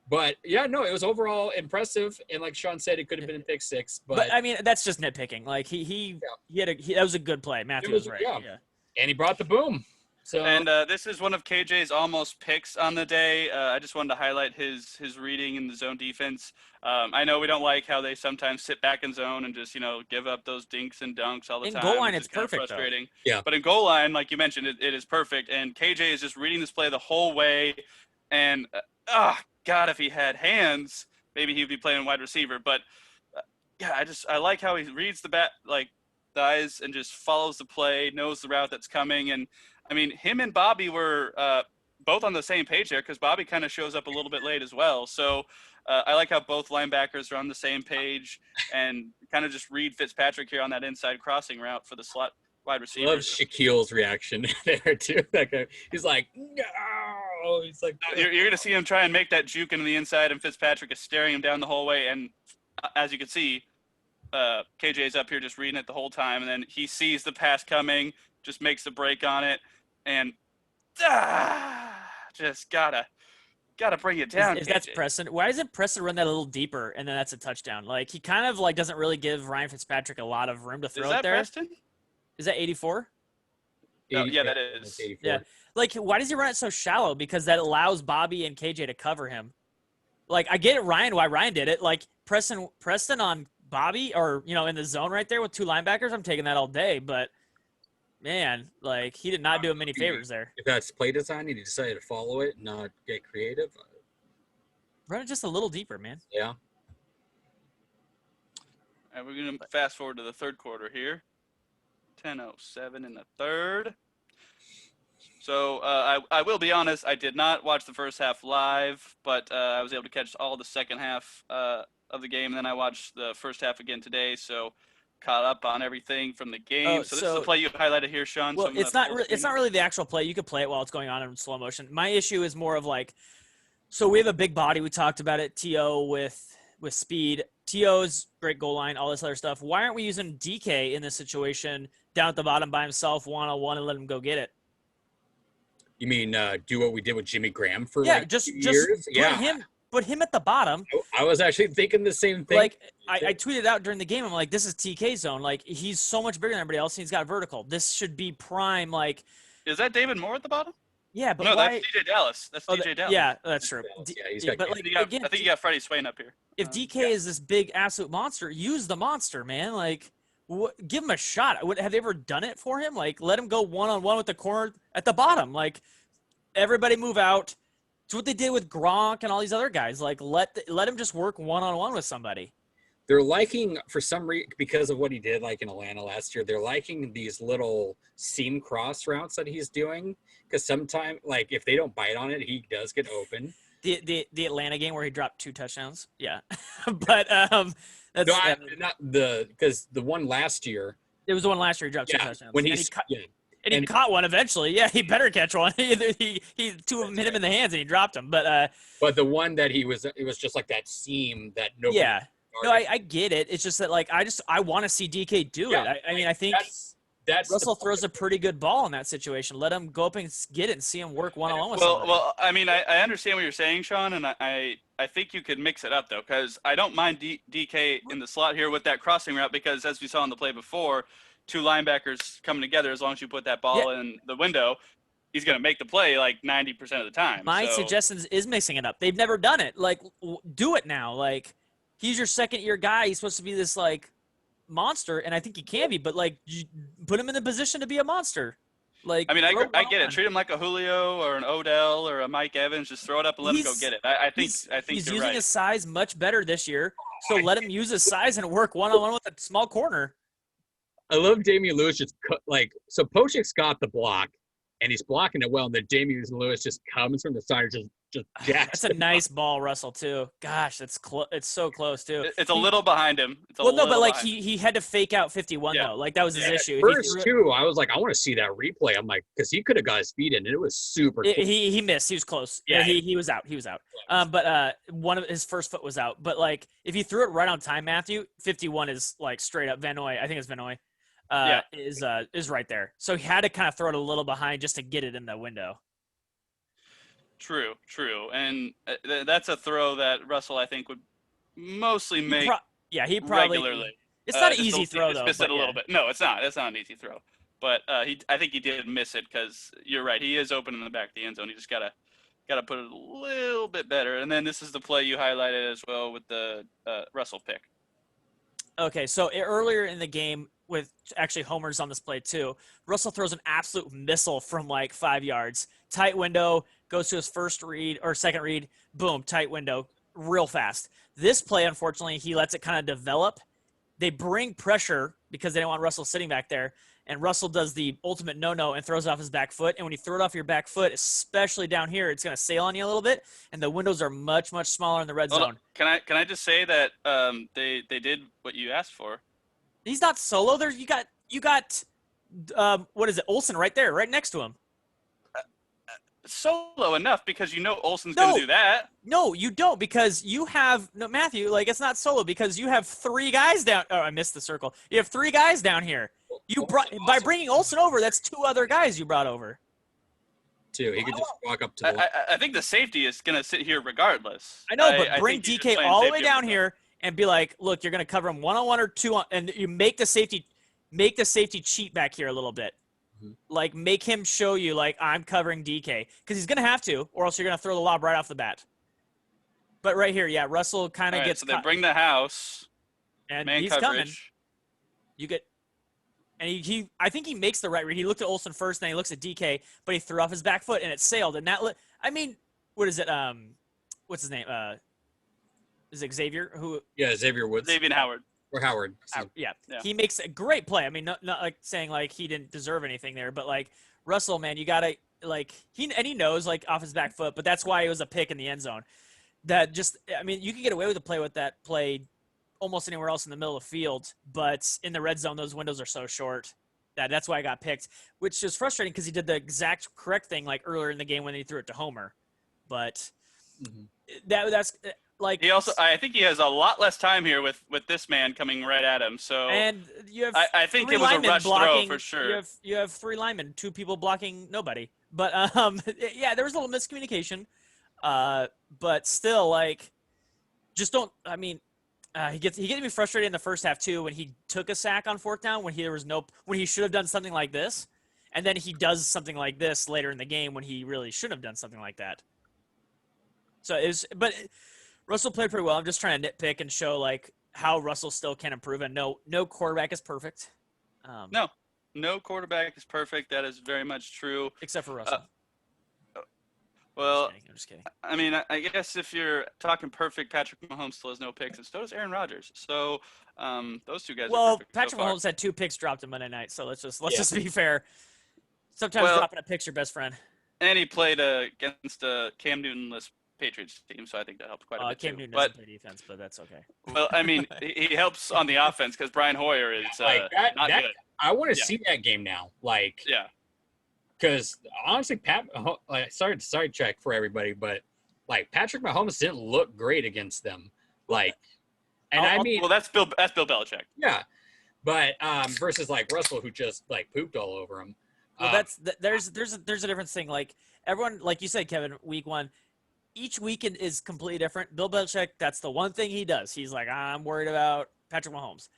But yeah, no, it was overall impressive, and like Sean said, it could have been a pick six. But I mean, that's just nitpicking. Like that was a good play. Matthew was right. Yeah, and he brought the boom. So, and this is one of KJ's almost picks on the day. I just wanted to highlight his reading in the zone defense. I know we don't like how they sometimes sit back in zone and just give up those dinks and dunks all the time. In goal line, it's perfect. Frustrating. Yeah. But in goal line, like you mentioned, it is perfect. And KJ is just reading this play the whole way. And God, if he had hands, maybe he'd be playing wide receiver. But I like how he reads the eyes and just follows the play, knows the route that's coming. And I mean, him and Bobby were both on the same page there, because Bobby kind of shows up a little bit late as well. So I like how both linebackers are on the same page and kind of just read Fitzpatrick here on that inside crossing route for the slot wide receiver. I love Shaquille's reaction there too. That guy, he's like, no. He's like, you're going to see him try and make that juke into the inside, and Fitzpatrick is staring him down the whole way. And as you can see, KJ's up here just reading it the whole time, and then he sees the pass coming, just makes the break on it, and just gotta bring it down. If that's Preston, why doesn't Preston run that a little deeper and then that's a touchdown? Like, he kind of doesn't really give Ryan Fitzpatrick a lot of room to throw it there. Is that Preston? Is that 84? Oh, yeah, that is. 84. Yeah. Like, why does he run it so shallow? Because that allows Bobby and KJ to cover him. Like, I get it, why Ryan did it. Like, Preston on Bobby, or in the zone right there with two linebackers, I'm taking that all day. But man, like, he did not do him any favors there. If that's play design and he decided to follow it and not get creative, run it just a little deeper, man. Yeah. And we're going to fast forward to the third quarter here. 10:07 in the third. So I will be honest, I did not watch the first half live, but I was able to catch all the second half of the game, and then I watched the first half again today. So caught up on everything from the game. Oh, So this is the so- play you highlighted here, Sean. Well, So I'm gonna it's not full it's screen not it. really the actual play. You could play it while it's going on in slow motion. My issue is more of like, so we have a big body. We talked about it. To with speed. To's great goal line. All this other stuff. Why aren't we using DK in this situation down at the bottom by himself, 1-on-1, and let him go get it? You mean do what we did with Jimmy Graham for Yeah, like just 2 years? put him at the bottom. I was actually thinking the same thing. Like I tweeted out during the game, I'm like, this is TK zone. Like he's so much bigger than everybody else, and he's got vertical. This should be prime. Like, Is that David Moore at the bottom? yeah, but No, why? that's DJ Dallas. That's Oh, DJ Dallas. yeah, that's true. Yeah, he's got but game. like I again, think you got Freddie Swain up here. if DK is this big absolute monster, use the monster, man. Like, give him a shot. Have they ever done it for him? Like, let him go 1-on-1 with the corner at the bottom. Like, everybody move out. It's what they did with Gronk and all these other guys. Like, let him just work 1-on-1 with somebody. They're liking, for some reason, because of what he did like in Atlanta last year, they're liking these little seam cross routes that he's doing. Because sometimes, like, if they don't bite on it, he does get open. The Atlanta game where he dropped 2 touchdowns. Yeah. But that's No, not because the one last year. it was the one last year he dropped 2 Yeah, touchdowns. when And he's he caught one eventually. Yeah, he better catch one. he 2 of them hit him in the hands and he dropped them. But the one that it was just like that seam that nobody. yeah. No, I get it. It's just that like I want to see DK do Yeah, it. I mean, I think that's Russell throws a pretty good ball in that situation. Let him go up and get it and see him work 1-on-1 with somebody. Well, I mean, I understand what you're saying, Sean, and I think you could mix it up though, because I don't mind DK in the slot here with that crossing route, because as we saw in the play before, 2 linebackers coming together, as long as you put that ball in the window, he's going to make the play like 90% of the time. My So- suggestion is mixing it up. They've never done it. Like, do it now. Like, he's your second-year guy. He's supposed to be this like monster, and I think he can be. But like, you put him in the position to be a monster. Like, I mean, I throw get it. on. Treat him like a Julio or an Odell or a Mike Evans. Just throw it up and let him go get it. I think he's you're using right. his size much better this year. So let him use his size and work 1-on-1 with a small corner. I love Damian Lewis just so Pochik's got the block and he's blocking it well, and then Damian Lewis just comes from the side and just jacks. That's a nice ball, Russell, too. Gosh, it's so close, too. It's a little behind him. Well, no, but like he had to fake out 51 though. Like that was his issue. If he First threw it- two, I was like, I want to see that replay. I'm like, because he could have got his feet in, and it was super. Close. he missed. He was close. Yeah, he was out. He was out. But one of his first foot was out. But like if he threw it right on time, Matthew, 51 is like straight up Vanoy. I think it's Vanoy. Is right there. So he had to kind of throw it a little behind just to get it in the window. True. And that's a throw that Russell, I think, would mostly make He probably. regularly. It's not an Just easy throw though. Miss it but a little yeah. bit. No, it's not. It's not an easy throw. But I think he did miss it, because you're right. He is open in the back of the end zone. He just gotta put it a little bit better. And then this is the play you highlighted as well with the Russell pick. Okay, so earlier in the game, with actually homers on this play too, Russell throws an absolute missile from like 5 yards. Tight window, goes to his first read or second read, boom, tight window, real fast. This play, unfortunately, he lets it kind of develop. They bring pressure because they don't want Russell sitting back there, and Russell does the ultimate no-no and throws it off his back foot. And when you throw it off your back foot, especially down here, it's going to sail on you a little bit, and the windows are much, much smaller in the red zone. Can I just say that they did what you asked for? He's not solo. There, you got what is it? Olsen right there, right next to him. Solo enough, because you know Olsen's going to do that. No, you don't, because you have Matthew. Like, it's not solo because you have 3 guys down. Oh, I missed the circle. You have 3 guys down here. You brought by bringing Olsen over. That's 2 other guys you brought over. Too. He could just walk up to the. I think the safety is going to sit here regardless. I know, but I bring think you're just DK playing all the way safety down over here and be like, look, you're going to cover him 1-on-1 or 2 on, and you make the safety cheat back here a little bit. Like, make him show you, like, I'm covering DK. Because he's going to have to, or else you're going to throw the lob right off the bat. But right here, yeah, Russell kind of All right, gets so they caught. bring the house, And man he's coverage. coming. You get, and he I think he makes the right read. He looked at Olsen first, then he looks at DK, but he threw off his back foot, and it sailed. And that, I mean, what is it? What's his name? Is it Xavier? Xavier Woods. Xavier Howard. Or Howard. Yeah, Yeah. he makes a great play. I mean, not like saying like he didn't deserve anything there, but like Russell, man, you gotta like he knows like off his back foot, but that's why it was a pick in the end zone. That just, I mean, you can get away with a play with that play almost anywhere else in the middle of the field. But in the red zone, those windows are so short that's why I got picked, which is frustrating because he did the exact correct thing like earlier in the game when he threw it to Homer. But that's like He also, I think he has a lot less time here with this man coming right at him. So and you have I think three it was a linemen rush blocking, throw for sure. You have 3 linemen, 2 people blocking nobody. But yeah, there was a little miscommunication. But still, like, just don't. I mean, he gets me frustrated in the first half too when he took a sack on 4th down when he should have done something like this, and then he does something like this later in the game when he really should have done something like that. So but Russell played pretty well. I'm just trying to nitpick and show like how Russell still can improve, and no quarterback is perfect. No quarterback is perfect. That is very much true. Except for Russell. Well, I'm just kidding. I mean, I guess if you're talking perfect, Patrick Mahomes still has no picks, and so does Aaron Rodgers. So those two guys are perfect Patrick so far. Mahomes had 2 picks dropped on Monday night, so let's just be fair. Sometimes dropping a pick's your best friend. And he played against a Cam Newton-less Patriots team, so I think that helped quite a bit Cam too. Newton doesn't play defense, but that's okay. Well, I mean, he helps on the offense because Brian Hoyer is not good. I want to see that game now. Like, Yeah. Because honestly, sorry to sidetrack for everybody, but like Patrick Mahomes didn't look great against them. Like, and I mean, well, that's Bill Belichick. Yeah, but versus like Russell, who just like pooped all over him. Well, there's a difference thing. Like everyone, like you said, Kevin, week 1, each weekend is completely different. Bill Belichick, that's the one thing he does. He's like, I'm worried about Patrick Mahomes.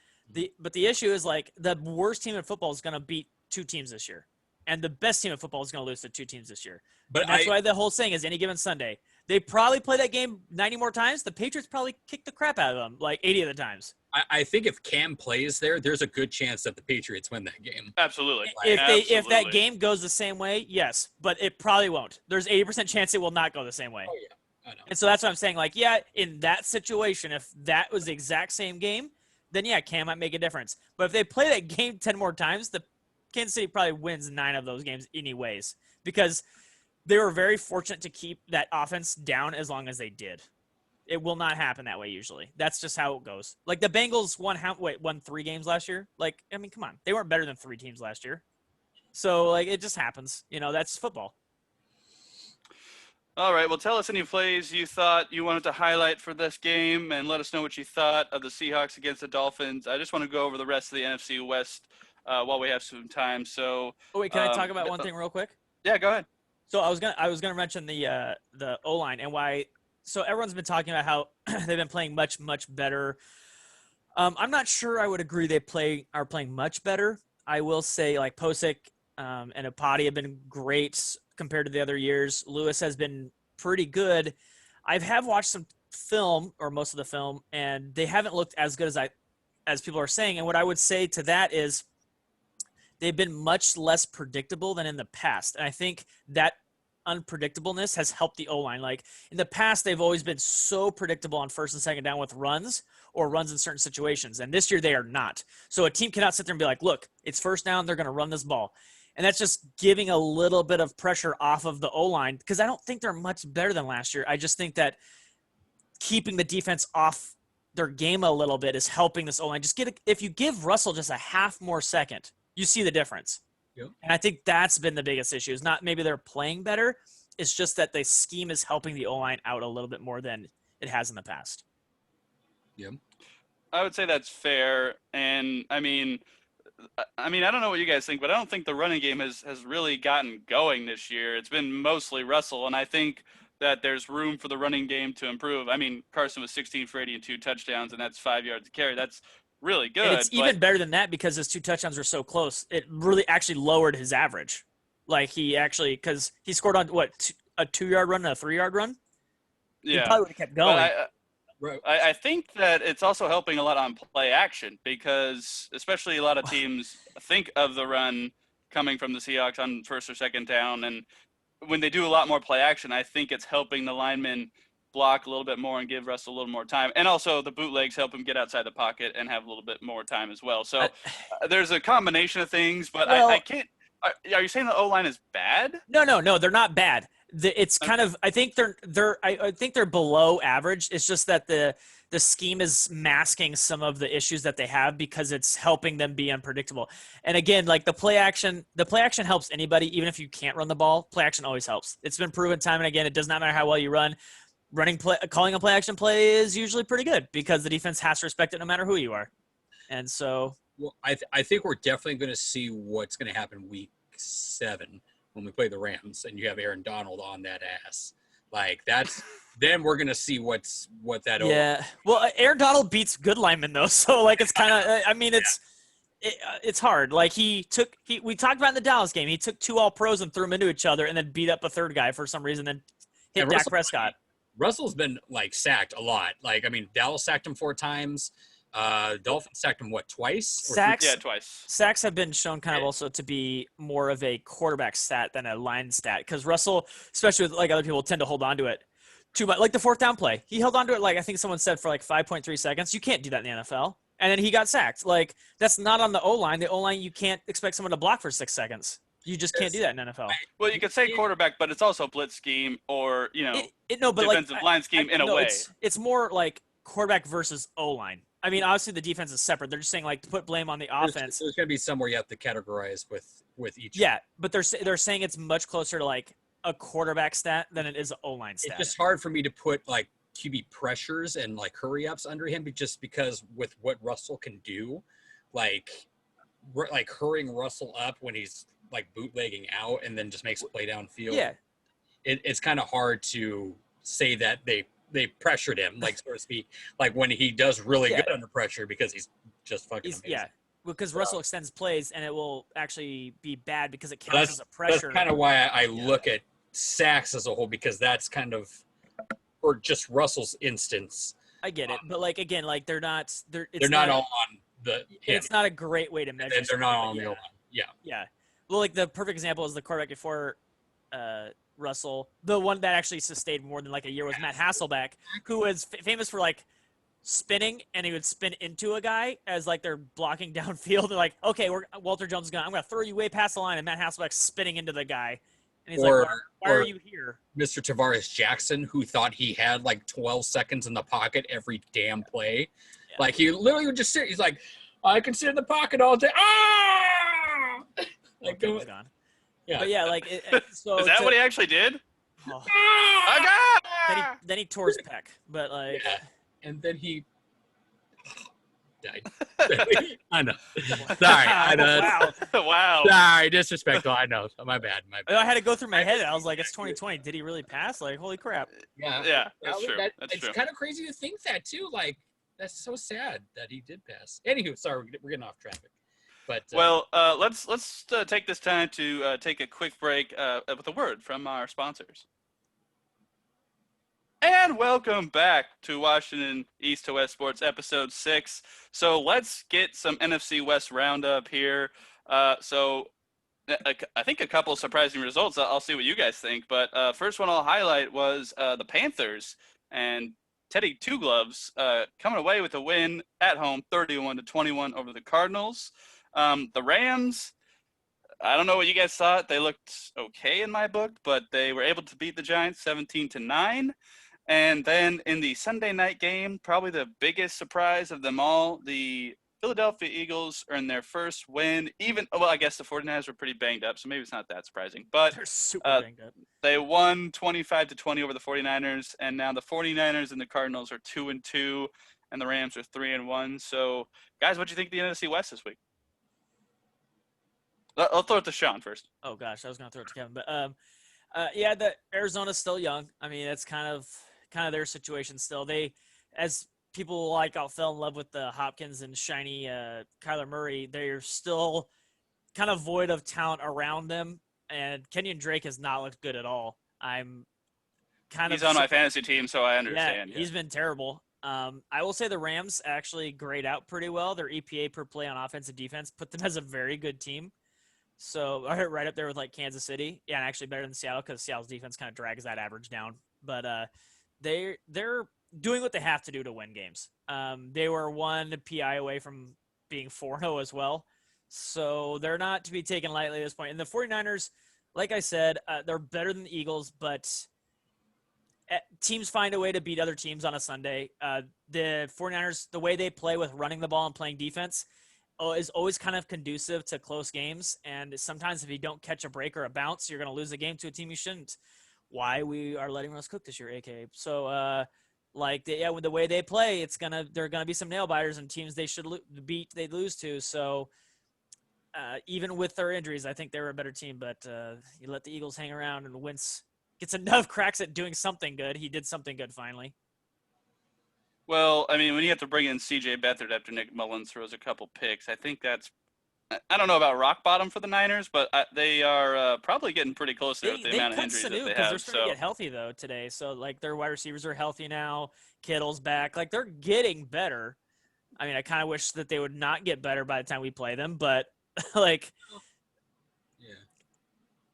But the issue is like the worst team in football is going to beat 2 teams this year. And the best team in football is going to lose to 2 teams this year. But that's why the whole saying is any given Sunday. They probably play that game 90 more times. The Patriots probably kick the crap out of them like 80 of the times. I think if Cam plays there's a good chance that the Patriots win that game. Absolutely. If that game goes the same way, yes. But it probably won't. There's 80% chance it will not go the same way. Oh, yeah. I know. And so that's what I'm saying. Like, yeah, in that situation, if that was the exact same game, then yeah, Cam might make a difference. But if they play that game 10 more times, the Kansas City probably wins 9 of those games anyways because they were very fortunate to keep that offense down as long as they did. It will not happen that way usually. That's just how it goes. Like the Bengals won 3 games last year. Like, I mean, come on. They weren't better than 3 teams last year. So, like, it just happens. You know, that's football. All right. Well, tell us any plays you thought you wanted to highlight for this game and let us know what you thought of the Seahawks against the Dolphins. I just want to go over the rest of the NFC West while we have some time. So, wait, can I talk about one thing real quick? Yeah, go ahead. So I was gonna mention the O-line and why. So everyone's been talking about how they've been playing much better. I'm not sure I would agree they are playing much better. I will say like Posick and Apati have been great compared to the other years. Lewis has been pretty good. I have watched some film or most of the film, and they haven't looked as good as people are saying. And what I would say to that is they've been much less predictable than in the past. And I think that unpredictableness has helped the O-line. Like in the past, they've always been so predictable on 1st and 2nd down with runs in certain situations. And this year they are not. So a team cannot sit there and be like, look, it's 1st down. They're going to run this ball. And that's just giving a little bit of pressure off of the O-line because I don't think they're much better than last year. I just think that keeping the defense off their game a little bit is helping this O-line. If you give Russell just a half more second, you see the difference. Yep. And I think that's been the biggest issue. It's not maybe they're playing better. It's just that the scheme is helping the O-line out a little bit more than it has in the past. Yep. I would say that's fair. And I mean, I don't know what you guys think, but I don't think the running game has really gotten going this year. It's been mostly Russell, and I think that there's room for the running game to improve. I mean, Carson was 16 for 80 and 2 touchdowns, and that's 5 yards to carry. That's really good. And it's even better than that because his 2 touchdowns were so close. It really actually lowered his average. Like because he scored on a 2-yard run and a 3-yard run. Yeah, he probably would have kept going. I think that it's also helping a lot on play action because especially a lot of teams think of the run coming from the Seahawks on 1st or 2nd down. And when they do a lot more play action, I think it's helping the linemen block a little bit more and give Russ a little more time. And also the bootlegs help him get outside the pocket and have a little bit more time as well. So there's a combination of things, but I can't – are you saying the O-line is bad? No, they're not bad. it's kind of, I think I think they're below average. It's just that the scheme is masking some of the issues that they have because it's helping them be unpredictable. And again, like the play action helps anybody, even if you can't run the ball. Play action always helps. It's been proven time and again. It does not matter how well you run. Calling a play action play is usually pretty good because the defense has to respect it no matter who you are. And so, well, I think we're definitely going to see what's going to happen week 7 when we play the Rams and you have Aaron Donald on that ass. Like that's then we're going to see what that. Yeah. Well, Aaron Donald beats good linemen though, so like it's kind of. I mean, it's hard. Like we talked about in the Dallas game. He took 2 All-Pros and threw them into each other, and then beat up a third guy for some reason. Then hit Dak Prescott. Russell's been like sacked a lot. Like I mean, Dallas sacked him 4 times. Dolphins sacked him twice? Sacks, yeah, twice. Sacks have been shown kind of also to be more of a quarterback stat than a line stat because Russell, especially with like other people, tend to hold on to it too much. Like the 4th down play, he held on to it like I think someone said for like 5.3 seconds. You can't do that in the NFL. And then he got sacked. Like that's not on the O-line. The O-line, you can't expect someone to block for 6 seconds. You just can't do that in NFL. Well, you could say quarterback, but it's also blitz scheme or defensive line scheme in a way. It's more like quarterback versus O-line. I mean, obviously the defense is separate. They're just saying like to put blame on the offense. There's going to be somewhere you have to categorize with each. Yeah, but they're saying it's much closer to like a quarterback stat than it is an O-line stat. It's just hard for me to put like QB pressures and like hurry ups under him, just because with what Russell can do, like hurrying Russell up when he's like bootlegging out and then just makes a play downfield. Yeah, it's kind of hard to say that they pressured him, like so to speak, like when he does really good under pressure because he's just fucking amazing. Yeah, because Russell extends plays and it will actually be bad because it counts as a pressure. That's kind of why I look at sacks as a whole, because that's kind of for just Russell's instance. I get it, but like again, like they're not all on the. It's not a great way to measure. They're not all on the O-line. Yeah. Yeah. Well, like the perfect example is the quarterback before Russell. The one that actually sustained more than like a year was Matt Hasselbeck, who was famous for like spinning, and he would spin into a guy as like they're blocking downfield. They're like, okay, Walter Jones I'm gonna throw you way past the line, and Matt Hasselbeck's spinning into the guy, and he's like, why are you here? Mr. Tavares Jackson, who thought he had like 12 seconds in the pocket every damn play. Yeah. Like he literally would just sit. He's like, I can sit in the pocket all day. Ah! Like he's gone. Yeah. But yeah, like so. Is that what he actually did? Oh. Ah! Then he tore his pec, but like. Yeah. And then he died. I know. Sorry. I know. Wow. Sorry, disrespectful. I know. My bad. I had to go through my head. I was like, it's 2020. Did he really pass? Like, holy crap. Yeah. That's true. It's kind of crazy to think that too. Like, that's so sad that he did pass. Anywho, sorry, we're getting off traffic. But let's take this time to take a quick break with a word from our sponsors. And welcome back to Washington East to West Sports episode 6. So let's get some NFC West roundup here. So I think a couple of surprising results. I'll see what you guys think. But first one I'll highlight was the Panthers and Teddy Two Gloves coming away with a win at home, 31-21 over the Cardinals. The Rams, I don't know what you guys thought. They looked okay in my book, but they were able to beat the Giants 17-9. And then in the Sunday night game, probably the biggest surprise of them all, the Philadelphia Eagles earned their first win. I guess the 49ers were pretty banged up, so maybe it's not that surprising. But they're super banged up. They won 25-20 over the 49ers, and now the 49ers and the Cardinals are 2-2, and the Rams are 3-1. So, guys, what do you think of the NFC West this week? I'll throw it to Sean first. Oh, gosh, I was going to throw it to Kevin. But, the Arizona's still young. I mean, that's kind of their situation still. They, as people like fell in love with the Hopkins and shiny Kyler Murray, they're still kind of void of talent around them. And Kenyon Drake has not looked good at all. He's on my fantasy team, so I understand. Yeah, he's been terrible. I will say the Rams actually grade out pretty well. Their EPA per play on offense and defense put them as a very good team. So right up there with like Kansas City. Yeah, and actually better than Seattle because Seattle's defense kind of drags that average down. But they're doing what they have to do to win games. They were one PI away from being 4-0 as well. So they're not to be taken lightly at this point. And the 49ers, like I said, they're better than the Eagles, but teams find a way to beat other teams on a Sunday. The 49ers, the way they play with running the ball and playing defense, is always kind of conducive to close games. And sometimes if you don't catch a break or a bounce, you're going to lose a game to a team you shouldn't. Why we are letting Russ cook this year, aka. So, with the way they play, there are gonna be some nail biters and teams they should beat, they lose to. So, even with their injuries, I think they were a better team. But you let the Eagles hang around, and Wentz gets enough cracks at doing something good. He did something good finally. Well, I mean, when you have to bring in C.J. Beathard after Nick Mullins throws a couple picks, I think that's – I don't know about rock bottom for the Niners, but they are probably getting pretty close there with the amount of injuries that they have. They're starting to get healthy, though, today. So, like, their wide receivers are healthy now. Kittle's back. Like, they're getting better. I mean, I kind of wish that they would not get better by the time we play them, but, like –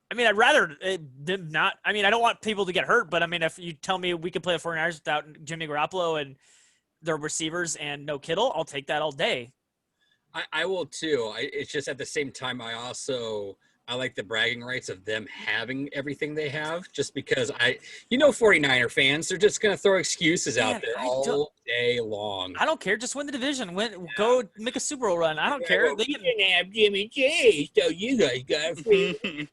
I mean, I'd rather them not. I mean, I don't want people to get hurt, but I mean, if you tell me we could play the 49ers without Jimmy Garoppolo and their receivers and no Kittle, I'll take that all day. I will too. It's just at the same time, I like the bragging rights of them having everything they have, just because 49er fans, they're just going to throw excuses out there all day long. I don't care. Just win the division. Go make a Super Bowl run. I don't care. Well, they didn't have Jimmy G, so you guys got free.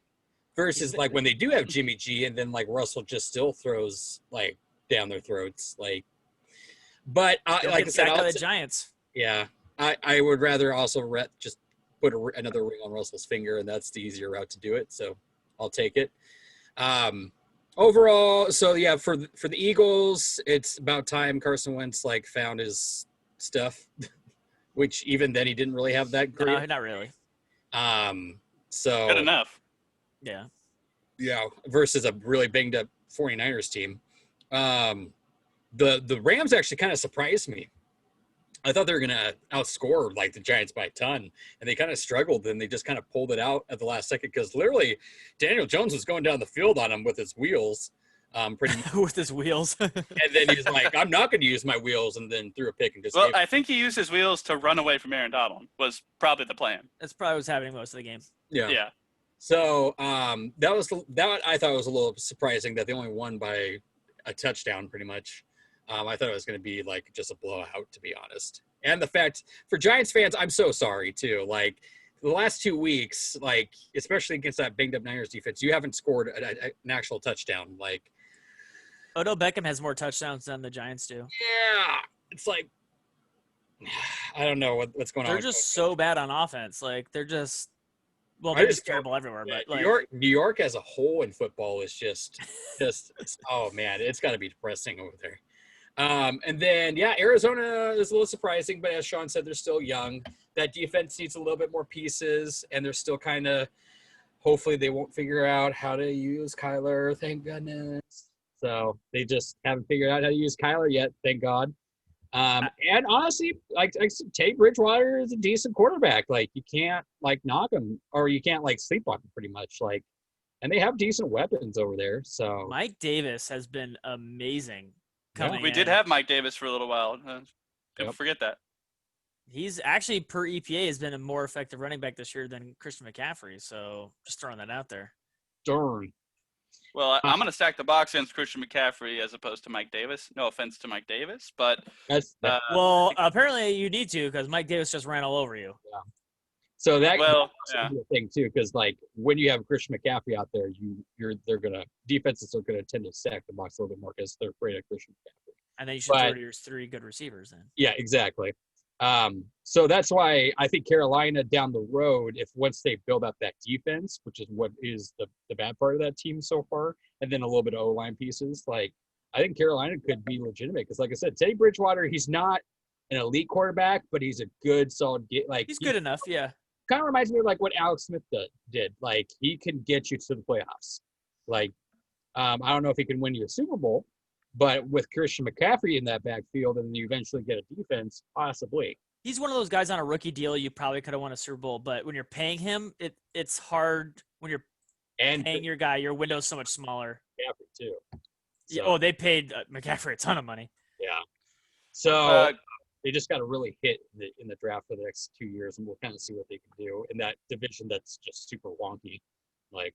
Versus like when they do have Jimmy G, and then like Russell just still throws like down their throats, like. But like I said, the Giants. Yeah, I would rather also just put another ring on Russell's finger, and that's the easier route to do it. So I'll take it. Overall, so yeah, for the Eagles, it's about time Carson Wentz like found his stuff, which even then he didn't really have that great. No, not really. So good enough. Yeah. Yeah, versus a really banged up 49ers team. The Rams actually kind of surprised me. I thought they were going to outscore like the Giants by a ton, and they kind of struggled, and they just kind of pulled it out at the last second because literally Daniel Jones was going down the field on him with his wheels. Pretty with his wheels. And then he's like, I'm not going to use my wheels, and then threw a pick and just Well, I think he used his wheels to run away from Aaron Donald was probably the plan. That's probably what's happening most of the game. Yeah. So that I thought was a little surprising that they only won by a touchdown pretty much. I thought it was going to be like just a blowout, to be honest. And the fact for Giants fans, I'm so sorry too. Like the last 2 weeks, like especially against that banged up Niners defense, you haven't scored an actual touchdown. Like Odell Beckham has more touchdowns than the Giants do. Yeah, it's like I don't know what's going on. They're just so bad on offense. Like they're just they're just terrible everywhere. Yeah, but New York as a whole in football is just oh man, it's got to be depressing over there. And then, Arizona is a little surprising, but as Sean said, they're still young. That defense needs a little bit more pieces, and they're still kind of – hopefully they won't figure out how to use Kyler, thank goodness. So they just haven't figured out how to use Kyler yet, thank God. And honestly, like Teddy Bridgewater is a decent quarterback. Like, you can't, like, knock him, or you can't, like, sleep on him pretty much. Like, and they have decent weapons over there, so – Mike Davis has been amazing. We did have Mike Davis for a little while. Don't forget that. He's actually, per EPA, has been a more effective running back this year than Christian McCaffrey. So just throwing that out there. Darn. Well, I'm going to stack the box against Christian McCaffrey as opposed to Mike Davis. No offense to Mike Davis, but well, apparently you need to because Mike Davis just ran all over you. Yeah. So that's the thing too, because like when you have Christian McCaffrey out there, defenses are gonna tend to stack the box a little bit more because they're afraid of Christian McCaffrey. And then you should throw to your 3 good receivers then. Yeah, exactly. So that's why I think Carolina down the road, if once they build up that defense, which is what is the bad part of that team so far, and then a little bit of O-line pieces, like I think Carolina could be legitimate because, like I said, Teddy Bridgewater, he's not an elite quarterback, but he's a good, solid. He's good enough, yeah. Kind of reminds me of like what Alex Smith did. Like he can get you to the playoffs. Like I don't know if he can win you a Super Bowl, but with Christian McCaffrey in that backfield, and then you eventually get a defense, possibly. He's one of those guys on a rookie deal. You probably could have won a Super Bowl, but when you're paying him, it's hard when you're paying your guy. Your window's so much smaller. McCaffrey too. So, yeah, they paid McCaffrey a ton of money. Yeah. So. They just got to really hit in the draft for the next 2 years, and we'll kind of see what they can do in that division that's just super wonky. Like,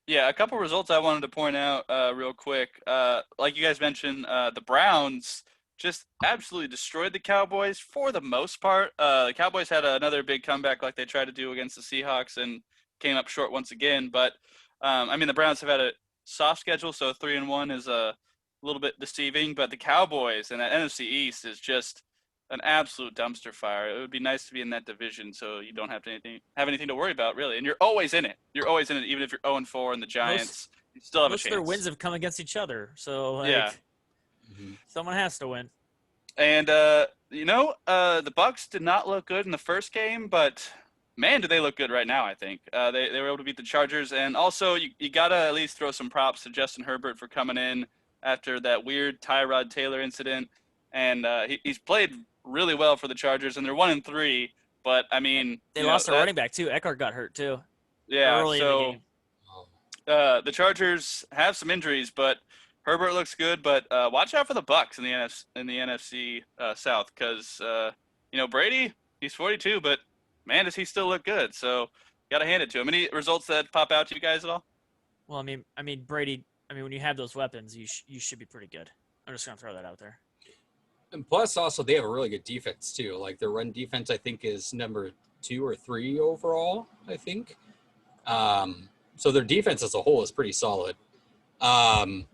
Yeah, a couple results I wanted to point out real quick. Like you guys mentioned, the Browns just absolutely destroyed the Cowboys for the most part. The Cowboys had another big comeback like they tried to do against the Seahawks and came up short once again. But, I mean, the Browns have had a soft schedule, so 3-1 is a little bit deceiving. But the Cowboys and that NFC East is just an absolute dumpster fire. It would be nice to be in that division so you don't have anything to worry about, really. And you're always in it. You're always in it, even if you're 0-4 and the Giants, you still have a Most chance. of their wins have come against each other, so like, Yeah. someone has to win. And the Bucks did not look good in the first game, but man, do they look good right now, I think. They were able to beat the Chargers. And also, you got to at least throw some props to Justin Herbert for coming in after that weird Tyrod Taylor incident. And he's played really well for the Chargers, and they're 1-3. But I mean, They lost their running back too. Eckhart got hurt too. Yeah, early in the game. The Chargers have some injuries, but Herbert looks good. But watch out for the Bucks in the NFC South, because Brady, he's 42, but man, does he still look good. So got to hand it to him. Any results that pop out to you guys at all? Well, I mean Brady. I mean, when you have those weapons, you should be pretty good. I'm just gonna throw that out there. And plus, also, they have a really good defense, too. Like, their run defense, I think, is number 2 or 3 overall, I think. So their defense as a whole is pretty solid. And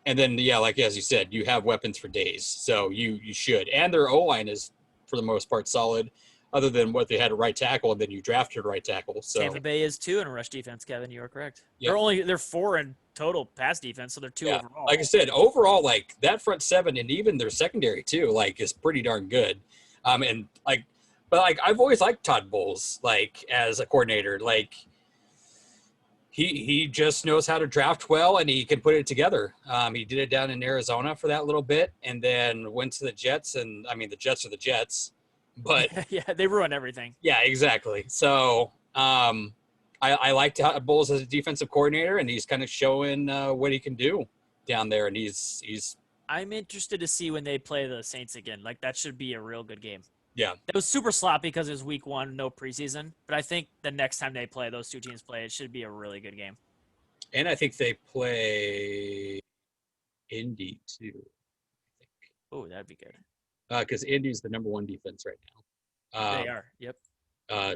then, yeah, like as you said, you have weapons for days. So you should. And their O-line is, for the most part, solid, other than what they had at right tackle, and then you drafted right tackle. So Tampa Bay is 2 in rush defense, Kevin. You are correct. Yeah. They're 4 in total pass defense, so they're 2 overall. Like I said, overall, like that front 7 and even their secondary too, like is pretty darn good. But I've always liked Todd Bowles, like as a coordinator. Like he just knows how to draft well, and he can put it together. He did it down in Arizona for that little bit, and then went to the Jets. And I mean, the Jets are the Jets, but yeah, they ruin everything. Yeah, exactly. So I like Todd Bowles as a defensive coordinator, and he's kind of showing what he can do down there. And he's. I'm interested to see when they play the Saints again. Like, that should be a real good game. Yeah. It was super sloppy because it was week 1, no preseason. But I think the next time those two teams play, it should be a really good game. And I think they play Indy too. I think. Oh, that'd be good. Because Indy's the number 1 defense right now. They are. Yep.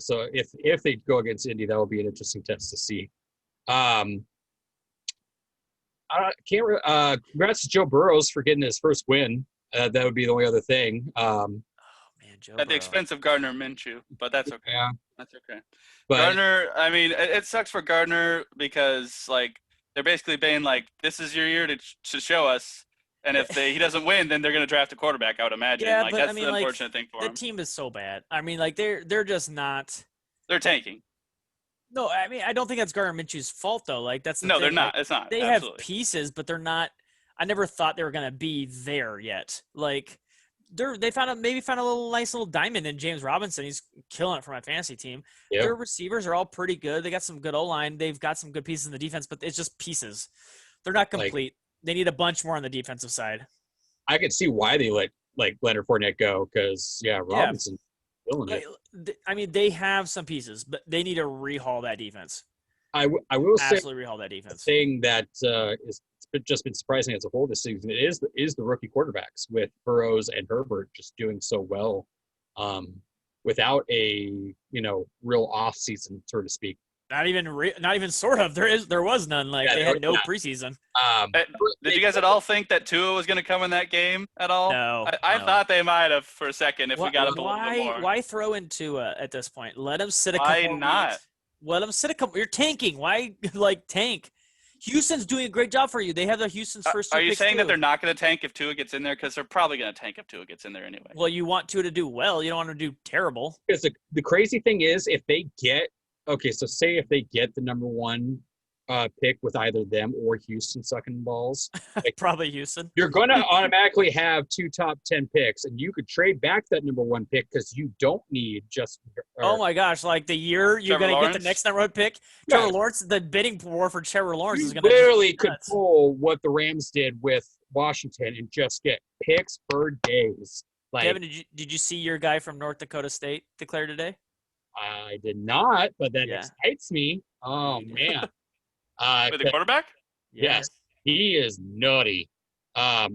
So if they go against Indy, that will be an interesting test to see. Congrats to Joe Burrows for getting his first win. That would be the only other thing. Joe At the Burrow. expense of Gardner Minshew, but that's okay. Yeah. That's okay. But, Gardner, I mean, it sucks for Gardner because, like, they're basically being like, this is your year to show us. And if he doesn't win, then they're going to draft a quarterback, I would imagine. Yeah, like, but, that's I mean, the like, unfortunate thing for the him. team is so bad. I mean, like, they're just not. They're tanking. No, I mean, I don't think that's Gardner Minshew's fault, though. Like, that's the No, thing. they're not. Like, It's not. they Absolutely. have pieces, but they're not. I never thought they were going to be there yet. Like, they found a nice little diamond in James Robinson. He's killing it for my fantasy team. Yep. Their receivers are all pretty good. They got some good O-line. They've got some good pieces in the defense, but it's just pieces. They're not complete. They need a bunch more on the defensive side. I could see why they let Leonard Fournette go because Robinson's killing it. I mean, they have some pieces, but they need to rehaul that defense. I will say Absolutely rehaul that defense. thing that is just been surprising as a whole this season is the rookie quarterbacks with Burrows and Herbert just doing so well without a real off season, so to speak. Not even sort of. There was none. Like, they had no preseason. Did you guys at all think that Tua was going to come in that game at all? No. I thought they might have for a second if we got up a little why, bit more. Why throw in Tua at this point? Let him sit a couple Why more not? weeks. Let him sit a couple. You're tanking. Why tank? Houston's doing a great job for you. They have the Houston's first two Are you picks saying that too. they're not going to tank if Tua gets in there? Because they're probably going to tank if Tua gets in there anyway. Well, you want Tua to do well. You don't want him to do terrible. Because the crazy thing is, if they get say if they get the number 1 pick with either them or Houston sucking balls, Probably Houston. you're going to automatically have 2 top 10 picks, and you could trade back that number 1 pick because you don't need just. Oh my gosh! Like the year you're Trevor going to get Lawrence? the next number 1 pick, Yeah. Trevor Lawrence. The bidding war for Trevor Lawrence is You going to literally could pull what the Rams did with Washington and just get picks for days. Like, Kevin, did you see your guy from North Dakota State declare today? I did not, but that Yeah. excites me. Oh man, With the quarterback? Yes, he is nutty.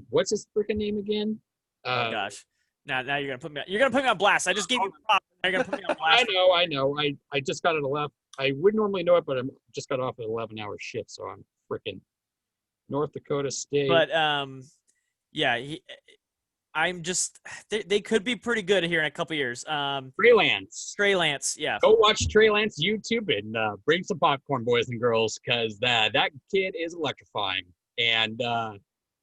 What's his freaking name again? Oh gosh. Now you're gonna put me on blast. I just gave you props. Now you're gonna put me on blast. I know. I just got it 11. I would normally know it, but I just got off an 11-hour shift, so I'm freaking North Dakota State. But yeah, I'm just they could be pretty good here in a couple years. Trey Lance, yeah. Go watch Trey Lance YouTube and bring some popcorn, boys and girls, because that kid is electrifying. And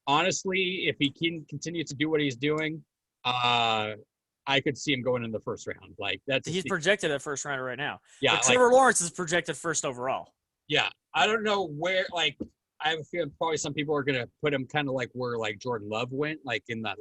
honestly, if he can continue to do what he's doing, I could see him going in the first round. Like He's projected at first rounder right now. Yeah, but Trevor Lawrence is projected first overall. Yeah, I don't know where. Like, I have a feeling probably some people are gonna put him kind of like where like Jordan Love went, like in the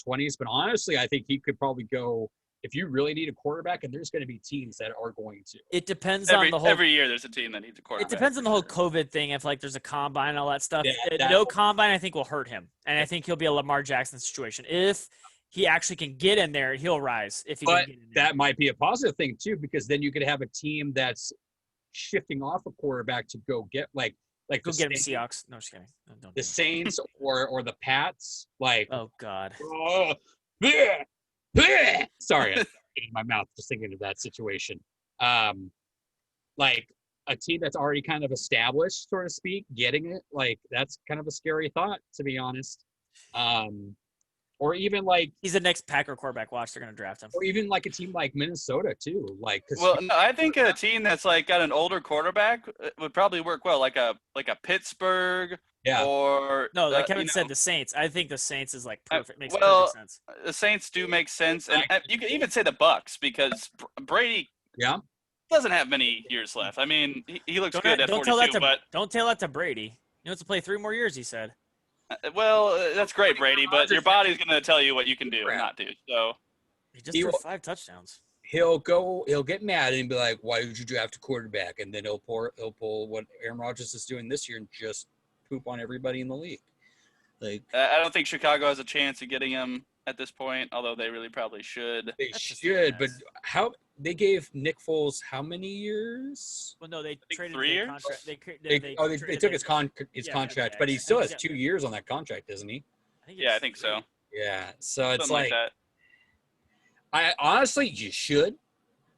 20s. But honestly, I think he could probably go if you really need a quarterback, and there's going to be teams that are going to. It depends on the whole. Every year, there's a team that needs a quarterback. It depends on the whole COVID thing. If like there's a combine and all that stuff, Yeah, no combine, I think will hurt him, and I think he'll be a Lamar Jackson situation. If he actually can get in there, he'll rise. If he but can get in there. That might be a positive thing too, because then you could have a team that's shifting off a quarterback to go get like go get him Seahawks. No, just kidding. No, don't the Saints or the Pats. Like, oh God. Sorry, I'm in my mouth just thinking of that situation. Like a team that's already kind of established, so to speak, getting it, like that's kind of a scary thought, to be honest. Or even like he's the next Packer quarterback. Watch, they're gonna draft him. Or even like a team like Minnesota too. Like, well, no, I think a team that's like got an older quarterback would probably work well, like a Pittsburgh. Yeah. Or no, like Kevin said, the Saints. I think the Saints is like perfect. Makes perfect sense. The Saints do make sense, and you can even say the Bucks because Brady. Yeah. Doesn't have many years left. I mean, he looks good at 42, but don't tell that to Brady. He wants to play 3 more years. He said. Well, that's great, Brady, but your body's going to tell you what you can do and not do. So he just threw 5 touchdowns. He'll get mad and be like, "Why did you draft a quarterback?" And then he'll pull what Aaron Rodgers is doing this year and just poop on everybody in the league. Like, I don't think Chicago has a chance of getting him at this point, although they really probably should. They should, but how they gave Nick Foles how many years? Well, no, they traded 3 years. Contract. They took his contract, but he still has 2 years on that contract, doesn't he? I think so. Yeah, so it's like that. I honestly, you should,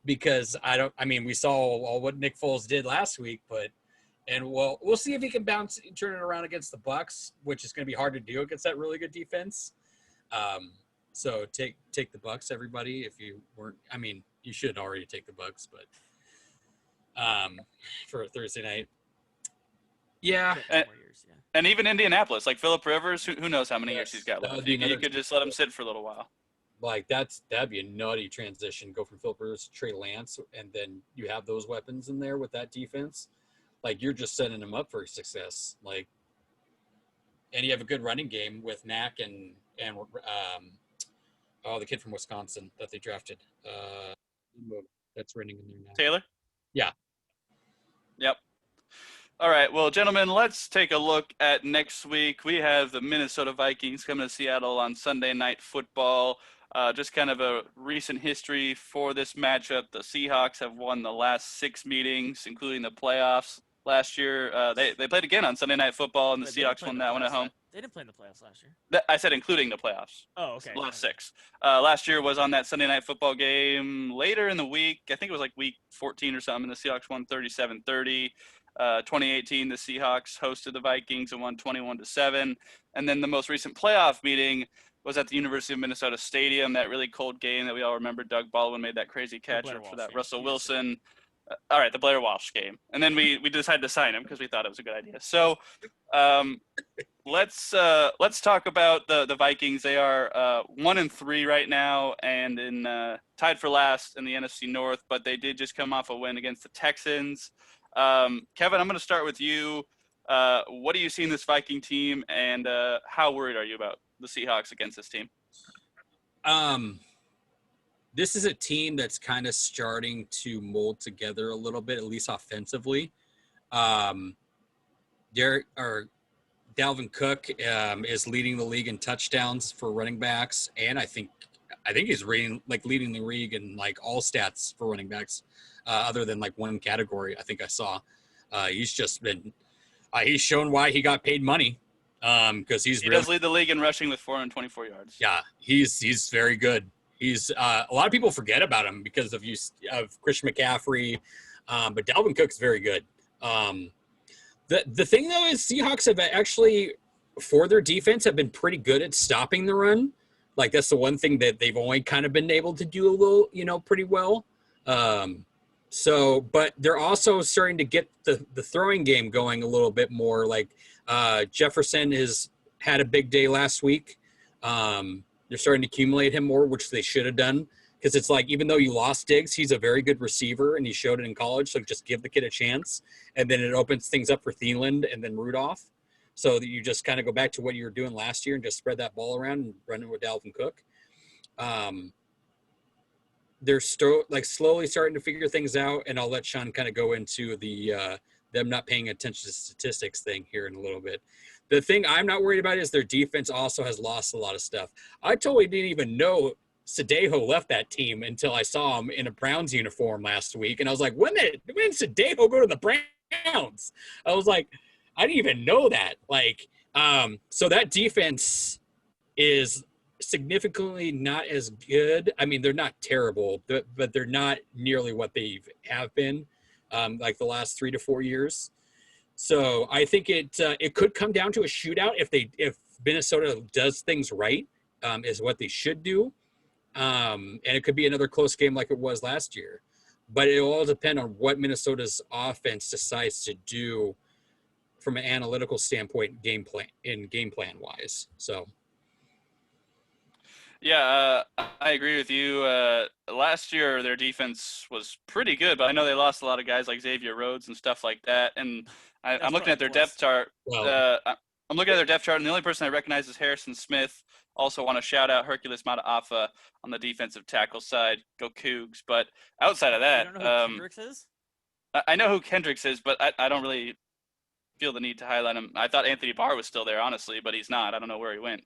because we saw all what Nick Foles did last week, we'll see if he can turn it around against the Bucs, which is going to be hard to do against that really good defense. So take the Bucs, everybody. If you weren't, you should already take the Bucs, but for a Thursday night, yeah. And even Indianapolis, like Phillip Rivers, who knows how many years he's got left. You could just let him sit for a little while. Like that'd be a nutty transition. Go from Phillip Rivers to Trey Lance, and then you have those weapons in there with that defense. Like you're just setting them up for success. Like, and you have a good running game with Knack and the kid from Wisconsin that they drafted. That's running in there now. Taylor? Yeah. Yep. All right. Well, gentlemen, let's take a look at next week. We have the Minnesota Vikings coming to Seattle on Sunday Night Football. Just kind of a recent history for this matchup. The Seahawks have won the last 6 meetings, including the playoffs. Last year, they played again on Sunday Night Football, and the Seahawks won that one at home. They didn't play in the playoffs last year. I said including the playoffs. Oh, okay. Last 6. Last year was on that Sunday Night Football game later in the week. I think it was like week 14 or something, and the Seahawks won 37-30. 2018, the Seahawks hosted the Vikings and won 21-7. And then the most recent playoff meeting was at the University of Minnesota Stadium, that really cold game that we all remember. Doug Baldwin made that crazy catch for that Russell Wilson. All right, the Blair Walsh game. And then we decided to sign him because we thought it was a good idea. So let's talk about the Vikings. They are 1-3 right now and tied for last in the NFC North, but they did just come off a win against the Texans. Kevin, I'm going to start with you. What do you see in this Viking team, and how worried are you about the Seahawks against this team? This is a team that's kind of starting to mold together a little bit, at least offensively. Dalvin Cook is leading the league in touchdowns for running backs, and I think he's leading the league in like all stats for running backs, other than like one category. I think I saw. He's just been He's shown why he got paid money. Because he does lead the league in rushing with 424 yards. Yeah, he's very good. He's a lot of people forget about him because of Christian McCaffrey, but Dalvin Cook's very good. The thing though is Seahawks have actually, for their defense, have been pretty good at stopping the run. Like that's the one thing that they've only kind of been able to do a little, pretty well. But they're also starting to get the throwing game going a little bit more. Like Jefferson has had a big day last week. They're starting to accumulate him more, which they should have done. Because it's like, even though you lost Diggs, he's a very good receiver, and he showed it in college. So just give the kid a chance. And then it opens things up for Thielen and then Rudolph. So that you just kind of go back to what you were doing last year and just spread that ball around and run it with Dalvin Cook. They're slowly starting to figure things out, and I'll let Sean kind of go into the them not paying attention to statistics thing here in a little bit. The thing I'm not worried about is their defense also has lost a lot of stuff. I totally didn't even know Sadejo left that team until I saw him in a Browns uniform last week. And I was like, when did Sadejo go to the Browns? I was like, I didn't even know that. So that defense is significantly not as good. I mean, they're not terrible, but they're not nearly what they have been like the last 3 to 4 years. So I think it could come down to a shootout if Minnesota does things right, is what they should do. And it could be another close game like it was last year. But it'll all depend on what Minnesota's offense decides to do from an analytical standpoint, game plan wise. So. Yeah, I agree with you. Last year, their defense was pretty good, but I know they lost a lot of guys like Xavier Rhodes and stuff like that. And I'm looking at their depth chart. I'm looking at their depth chart, and the only person I recognize is Harrison Smith. Also want to shout out Hercules Mataafa on the defensive tackle side. Go Cougs. But outside of that, You don't know who Kendricks is? I know who Kendricks is, but I don't really feel the need to highlight him. I thought Anthony Barr was still there, honestly, but he's not. I don't know where he went.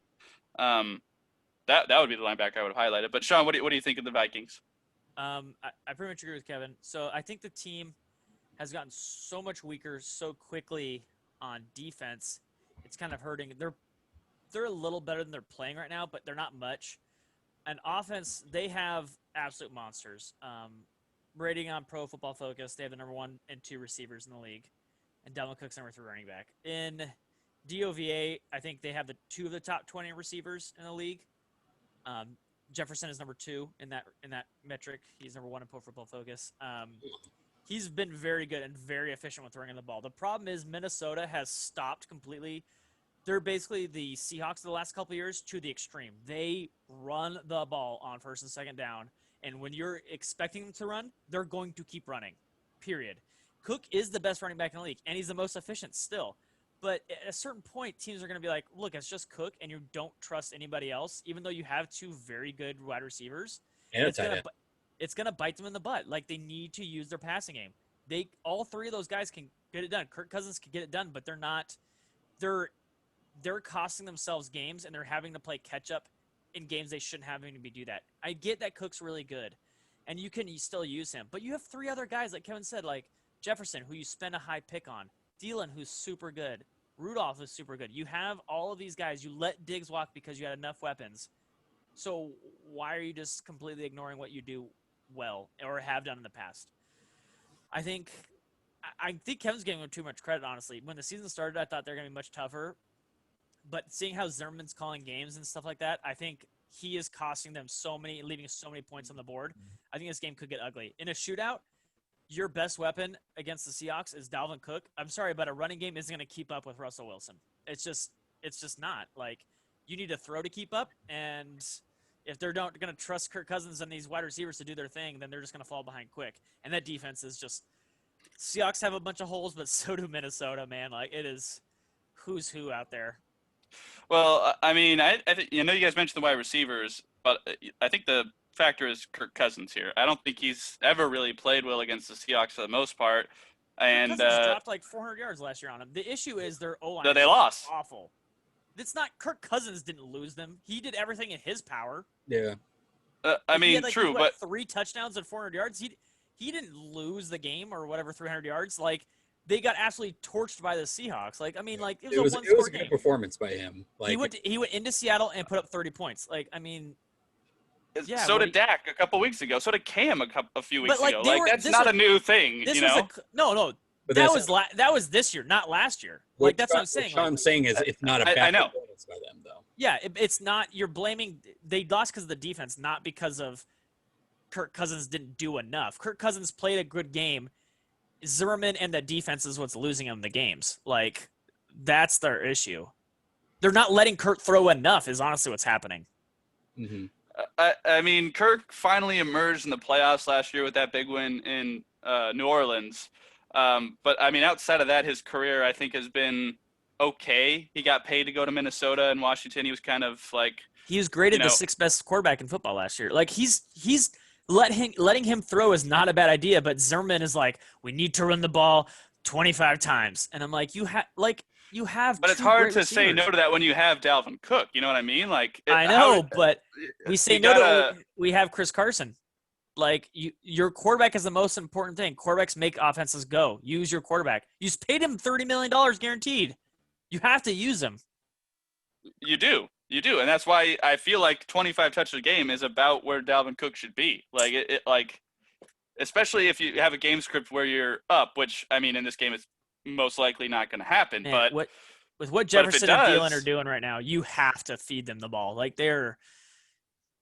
That would be the linebacker I would have highlighted. But Sean, what do you think of the Vikings? I pretty much agree with Kevin. So I think the team has gotten so much weaker so quickly on defense. It's kind of hurting. They're a little better than they're playing right now, but they're not much. And offense, they have absolute monsters. Rating on Pro Football Focus, they have the number 1 and 2 receivers in the league, and Dalvin Cook's number 3 running back. In DOVA, I think they have 2 of the top 20 receivers in the league. Jefferson is number 2 in that metric. He's number 1 in Pro Football Focus. He's been very good and very efficient with throwing the ball. The problem is Minnesota has stopped completely. They're basically the Seahawks of the last couple of years to the extreme. They run the ball on first and second down, and when you're expecting them to run, they're going to keep running, period. Cook is the best running back in the league, and he's the most efficient still. But at a certain point, teams are going to be like, look, it's just Cook, and you don't trust anybody else, even though you have 2 very good wide receivers. And it's going to bite them in the butt. Like, they need to use their passing game. All 3 of those guys can get it done. Kirk Cousins can get it done, but they're not – they're costing themselves games, and they're having to play catch-up in games they shouldn't have to do that. I get that Cook's really good, and you still use him. But you have 3 other guys, like Kevin said, like Jefferson, who you spend a high pick on, Thielen, who's super good, Rudolph is super good. You have all of these guys. You let Diggs walk because you had enough weapons. So why are you just completely ignoring what you do well or have done in the past? I think Kevin's giving him too much credit, honestly. When the season started, I thought they're going to be much tougher. But seeing how Zimmerman's calling games and stuff like that, I think he is costing them leaving so many points on the board. I think this game could get ugly. In a shootout, your best weapon against the Seahawks is Dalvin Cook. I'm sorry, but a running game isn't going to keep up with Russell Wilson. It's just not. Like, you need to throw to keep up, and if they're not going to trust Kirk Cousins and these wide receivers to do their thing, then they're just going to fall behind quick. And that defense is just – Seahawks have a bunch of holes, but so do Minnesota, man. Like, it is who's who out there. Well, I mean, I think you guys mentioned the wide receivers, but I think the factor is Kirk Cousins here. I don't think he's ever really played well against the Seahawks for the most part. And Kirk Cousins dropped like 400 yards last year on him. The issue is their O-line they lost. Awful. It's not Kirk Cousins didn't lose them. He did everything in his power. Yeah. I mean, true, but 3 touchdowns and 400 yards. He didn't lose the game or whatever 300 yards. Like, they got absolutely torched by the Seahawks. Like, I mean, like it It was was a one it was score a good game. performance by him. Like He went into Seattle and put up 30 points. Like, I mean, yeah. So did Dak a couple weeks ago. So did Cam a few weeks like, ago. they Like were- that's this not was- a new thing, this you was know. no. But That was this year, not last year. Like that's what I'm saying. What Sean's saying is it's not a I bad know. performance by them, though. Yeah, it's not. You're blaming they lost because of the defense, not because of Kirk Cousins didn't do enough. Kirk Cousins played a good game. Zimmerman and the defense is what's losing them the games. Like that's their issue. They're not letting Kirk throw enough. Is honestly what's happening. Mm-hmm. I mean, Kirk finally emerged in the playoffs last year with that big win in New Orleans. But I mean, outside of that, his career I think has been okay. He got paid to go to Minnesota and Washington. He was kind of like He was graded You know- the sixth best quarterback in football last year. Like he's letting him throw is not a bad idea, but Zimmerman is like, we need to run the ball 25 times, and I'm like, you have But it's two hard great to say receivers. no to that when you have Dalvin Cook. You know what I mean? Like I know, but we say you no to gotta- we have Chris Carson. Like your quarterback is the most important thing. Quarterbacks make offenses go. Use your quarterback. You just paid him $30 million guaranteed. You have to use him. You do, and that's why I feel like 25 touches a game is about where Dalvin Cook should be. Like like, especially if you have a game script where you're up, which I mean, in this game, it's most likely not going to happen. Man, but what if it Jefferson and Thielen does- are doing right now, you have to feed them the ball. Like they're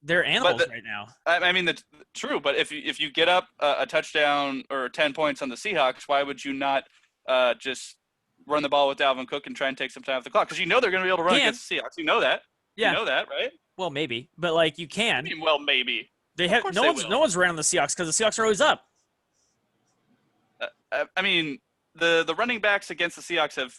animals right now. I mean, that's true. But if you get up a touchdown or 10 points on the Seahawks, why would you not just run the ball with Dalvin Cook and try and take some time off the clock? Because you know they're going to be able to run Can. against the Seahawks. You know that. Yeah. You know that, right? Well, maybe, but like you I can. mean, well, maybe. They have course no they one's will. no one's ran on the Seahawks because the Seahawks are always up. I mean, the running backs against the Seahawks have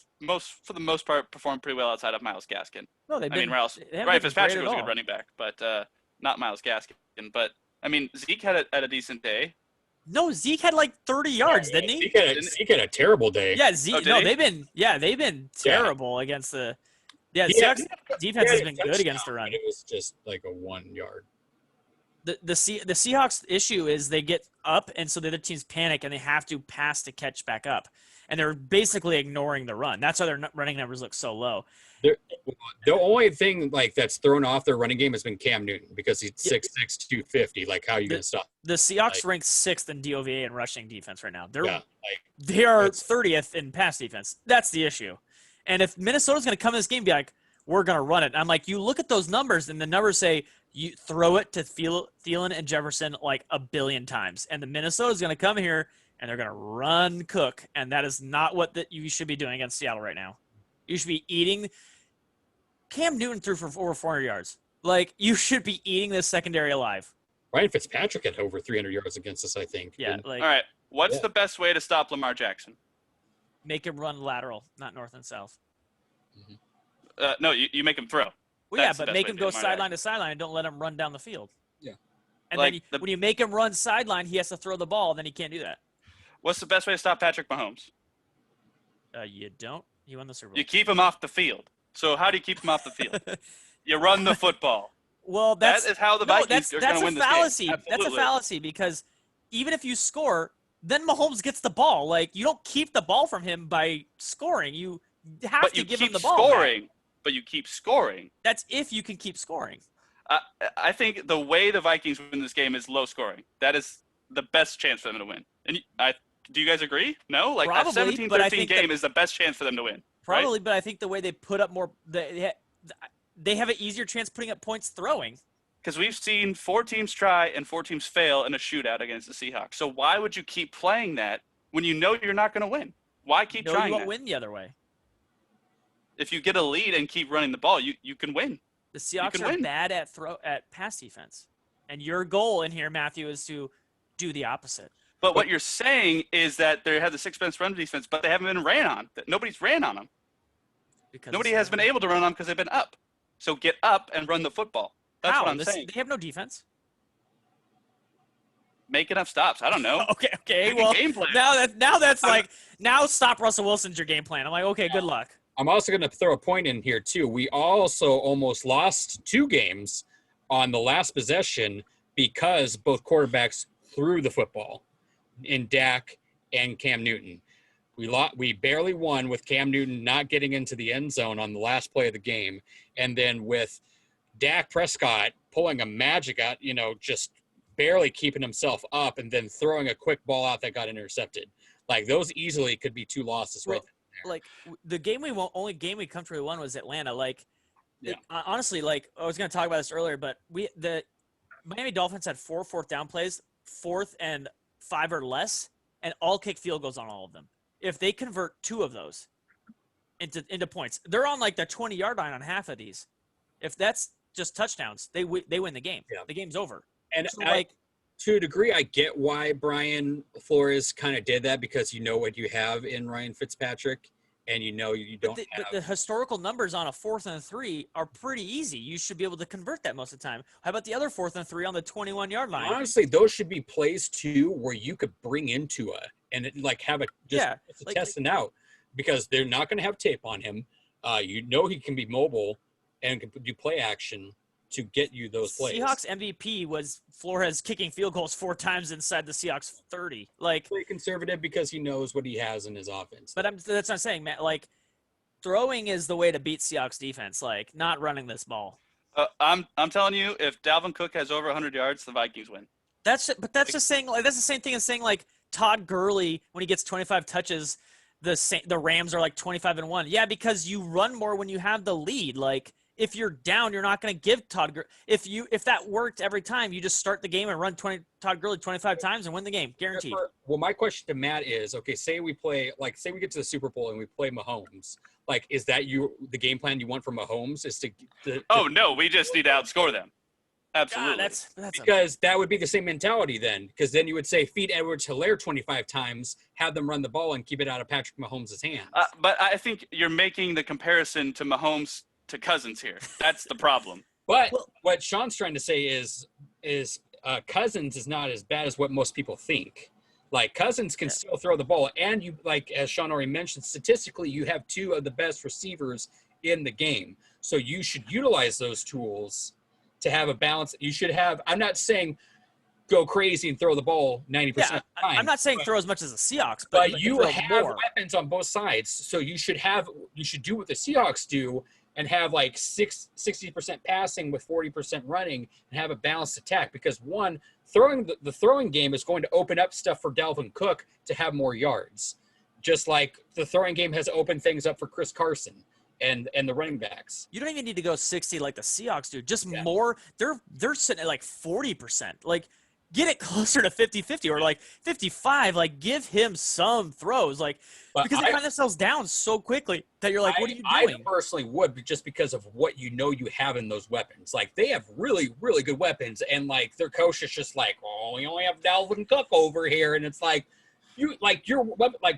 for the most part performed pretty well outside of Miles Gaskin. No, they've I mean, been. Ryan they haven't been Fitzpatrick great was at a good all. running back, but not Miles Gaskin. But I mean, Zeke had a decent day. No, Zeke had like 30 yards, didn't he? Zeke had a terrible day. Yeah, Zeke. Oh, did no, he? they've been terrible against the. Yeah, the He had- Seahawks defense has been good against the run. It was just like a 1 yard. The Seahawks issue is they get up, and so the other teams panic, and they have to pass to catch back up, and they're basically ignoring the run. That's why their running numbers look so low. The only thing like that's thrown off their running game has been Cam Newton because he's 6'6", 250. Like, how are you going to stop? The Seahawks rank 6th in DVOA and rushing defense right now. Yeah, They are it's- 30th in pass defense. That's the issue. And if Minnesota's going to come in this game and be like, we're going to run it. I'm like, you look at those numbers, and the numbers say you throw it to Thielen and Jefferson like a billion times. And the Minnesota's going to come here, and they're going to run Cook. And that is not what you should be doing against Seattle right now. You should be eating. Cam Newton threw for over 400 yards. Like, you should be eating this secondary alive. Ryan Fitzpatrick had over 300 yards against us, I think. Yeah, And like, All right, what's Yeah. the best way to stop Lamar Jackson? make him run lateral, not north and south. No, you make him throw. Well, yeah, That's the but best make way him to go do it, sideline to sideline and don't let him run down the field. Yeah. And Like then when you make him run sideline, he has to throw the ball. Then he can't do that. What's the best way to stop Patrick Mahomes? You don't. He won the Super Bowl. You keep him off the field. So how do you keep him off the field? You run the football. Well, That is how the Vikings are going to win this game. fallacy. That's a Absolutely. fallacy because even if you score, then Mahomes gets the ball. Like, you don't keep the ball from him by scoring. You have But to you give keep him the ball back. scoring. But you keep scoring. That's if you can keep scoring. I think the way the Vikings win this game is low scoring. That is the best chance for them to win. And do you guys agree? No? Like Probably, a 17-13 but I think game is the best chance for them to win. Probably, but I think the way they put up more, they have an easier chance putting up points throwing. Because we've seen 4 teams try and 4 teams fail in a shootout against the Seahawks. So why would you keep playing that when you know you're not going to win? Why keep No, trying you won't that? win the other way. If you get a lead and keep running the ball, you can win. The Seahawks can are win. bad at pass defense, and your goal in here, Matthew, is to do the opposite. But what you're saying is that they have the 6th best run defense, but they haven't been ran on. Nobody's ran on them. Because Nobody has been able to run on them because they've been up. So get up and run the football. That's How? what I'm saying. They have no defense. Make enough stops. I don't know. Okay. Make a Well, game plan. now that's like now stop Russell Wilson's your game plan. I'm like, okay, good luck. I'm also going to throw a point in here, too. We also almost lost 2 games on the last possession because both quarterbacks threw the football in Dak and Cam Newton. We barely won with Cam Newton not getting into the end zone on the last play of the game, and then with Dak Prescott pulling a magic out, just barely keeping himself up, and then throwing a quick ball out that got intercepted. Like those easily could be 2 losses right there. Like the game only game we comfortably won was Atlanta. Like, Yeah. honestly, like I was going to talk about this earlier, but the Miami Dolphins had 4 fourth down plays, 4th and 5 or less, and all kick field goals on all of them. If they convert 2 of those into points, they're on like the 20-yard line on half of these. If that's just touchdowns, they win the game. Yeah. The game's over. And so, to a degree, I get why Brian Flores kind of did that, because you know what you have in Ryan Fitzpatrick, and you don't have. But the historical numbers on a 4th and 3 are pretty easy. You should be able to convert that most of the time. How about the other 4th and 3 on the 21-yard line? Honestly, those should be plays too where you could bring in Tua and have testing out, because they're not going to have tape on him. He can be mobile and can do play action to get you those plays. Seahawks MVP was Flores kicking field goals 4 times inside the Seahawks 30. Like, play conservative because he knows what he has in his offense. But that's what I'm saying, Matt. Like, throwing is the way to beat Seahawks defense. Like, not running this ball. I'm telling you, if Dalvin Cook has over 100 yards, the Vikings win. That's just saying, like, that's the same thing as saying, like, Todd Gurley, when he gets 25 touches, the Rams are like 25-1. Yeah, because you run more when you have the lead. Like, if you're down, you're not going to give Todd Gurley. If that worked every time, you just start the game and run Todd Gurley 25 times and win the game, guaranteed. Well, my question to Matt is, okay, say we get to the Super Bowl and we play Mahomes. Like, is that the game plan you want for Mahomes? Is to Oh no, we just need to outscore them. Absolutely. God, that's because that would be the same mentality then. Because then you would say feed Edwards-Helaire 25 times, have them run the ball, and keep it out of Patrick Mahomes' hands. But I think you're making the comparison to Mahomes to Cousins here. That's the problem. But what Sean's trying to say is Cousins is not as bad as what most people think. Like, Cousins can still throw the ball, and you, like as Sean already mentioned, statistically you have 2 of the best receivers in the game. So you should utilize those tools to have a balance. You should have. I'm not saying go crazy and throw the ball 90% of the time. I'm not saying throw as much as the Seahawks, but you have weapons on both sides. So you should do what the Seahawks do and have like 60% passing with 40% running and have a balanced attack, because the throwing game is going to open up stuff for Dalvin Cook to have more yards, just like the throwing game has opened things up for Chris Carson and the running backs. You don't even need to go 60 like the Seahawks do. Just more. They're sitting at like 40%. Like, get it closer to 50-50 or like 55. Like, give him some throws. Like, because they find themselves down so quickly that you're like, what are you doing? I personally would, just because of what you have in those weapons. Like, they have really, really good weapons, and like their coach is just like, oh, we only have Dalvin Cook over here, and it's like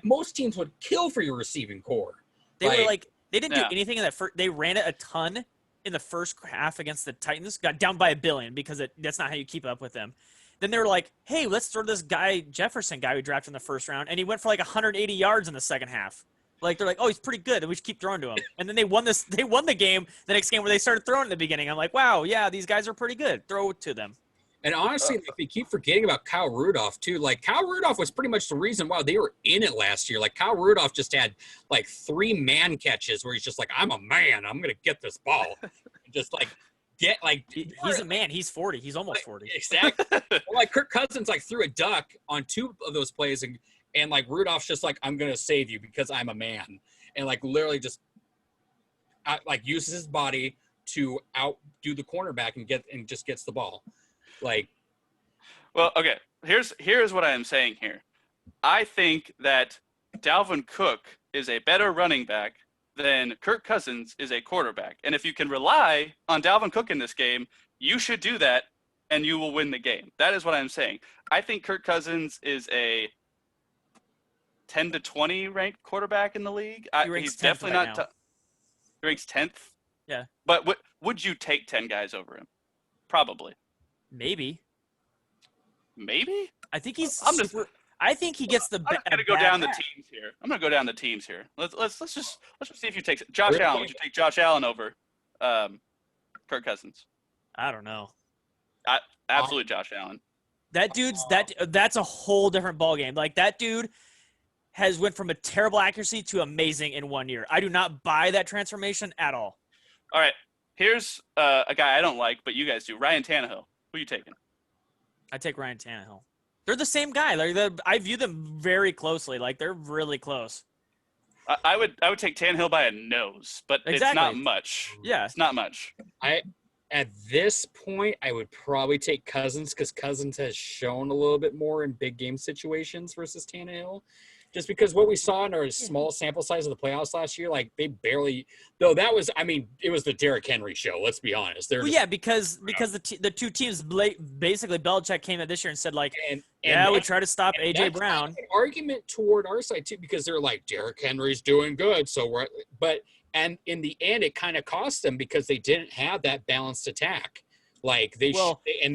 most teams would kill for your receiving core. They didn't do anything in that first. They ran it a ton in the first half against the Titans. Got down by 1 billion because that's not how you keep up with them. Then they were like, hey, let's throw this guy, Jefferson guy we drafted in the first round, and he went for like 180 yards in the second half. Like, they're like, oh, he's pretty good, and we should keep throwing to him. And then they won the game the next game where they started throwing at the beginning. I'm like, wow, yeah, these guys are pretty good. Throw it to them. And honestly, we keep forgetting about Kyle Rudolph too. Like, Kyle Rudolph was pretty much the reason why they were in it last year. Like, Kyle Rudolph just had like 3 man catches where he's just like, I'm a man, I'm gonna get this ball. Just like he's a man. He's 40. He's almost 40. Exactly. Well, like Kirk Cousins like threw a duck on 2 of those plays, and like Rudolph's just like, I'm gonna save you because I'm a man, and like literally just uses his body to outdo the cornerback and just gets the ball. Like, well, okay. Here's what I am saying here. I think that Dalvin Cook is a better running back than Kirk Cousins is a quarterback. And if you can rely on Dalvin Cook in this game, you should do that, and you will win the game. That is what I'm saying. I think Kirk Cousins is a 10 to 20 ranked quarterback in the league. He's definitely not. He ranks 10th. Yeah. But would you take 10 guys over him? Probably. Maybe. I think he's I think he gets the. I'm gonna go down the teams here. Let's just see if you take Josh Allen. Would you take Josh Allen over Kirk Cousins? I don't know. Absolutely, Josh Allen. That dude's that's a whole different ballgame. Like, that dude has went from a terrible accuracy to amazing in 1 year. I do not buy that transformation at all. All right. Here's a guy I don't like, but you guys do. Ryan Tannehill. Who you taking? I take Ryan Tannehill. They're the same guy. Like I view them very closely. Like they're really close. I would take Tannehill by a nose, but it's not much. Yeah. It's not much. At this point, I would probably take Cousins because Cousins has shown a little bit more in big game situations versus Tannehill. Just because what we saw in our small sample size of the playoffs last year, like they barely, though that was, I mean, it was the Derrick Henry show. Let's be honest. Because the two teams basically Belichick came in this year and said like, and we try to stop AJ Brown. An argument toward our side too, because they're like Derrick Henry's doing good, and in the end, it kind of cost them because they didn't have that balanced attack. Like they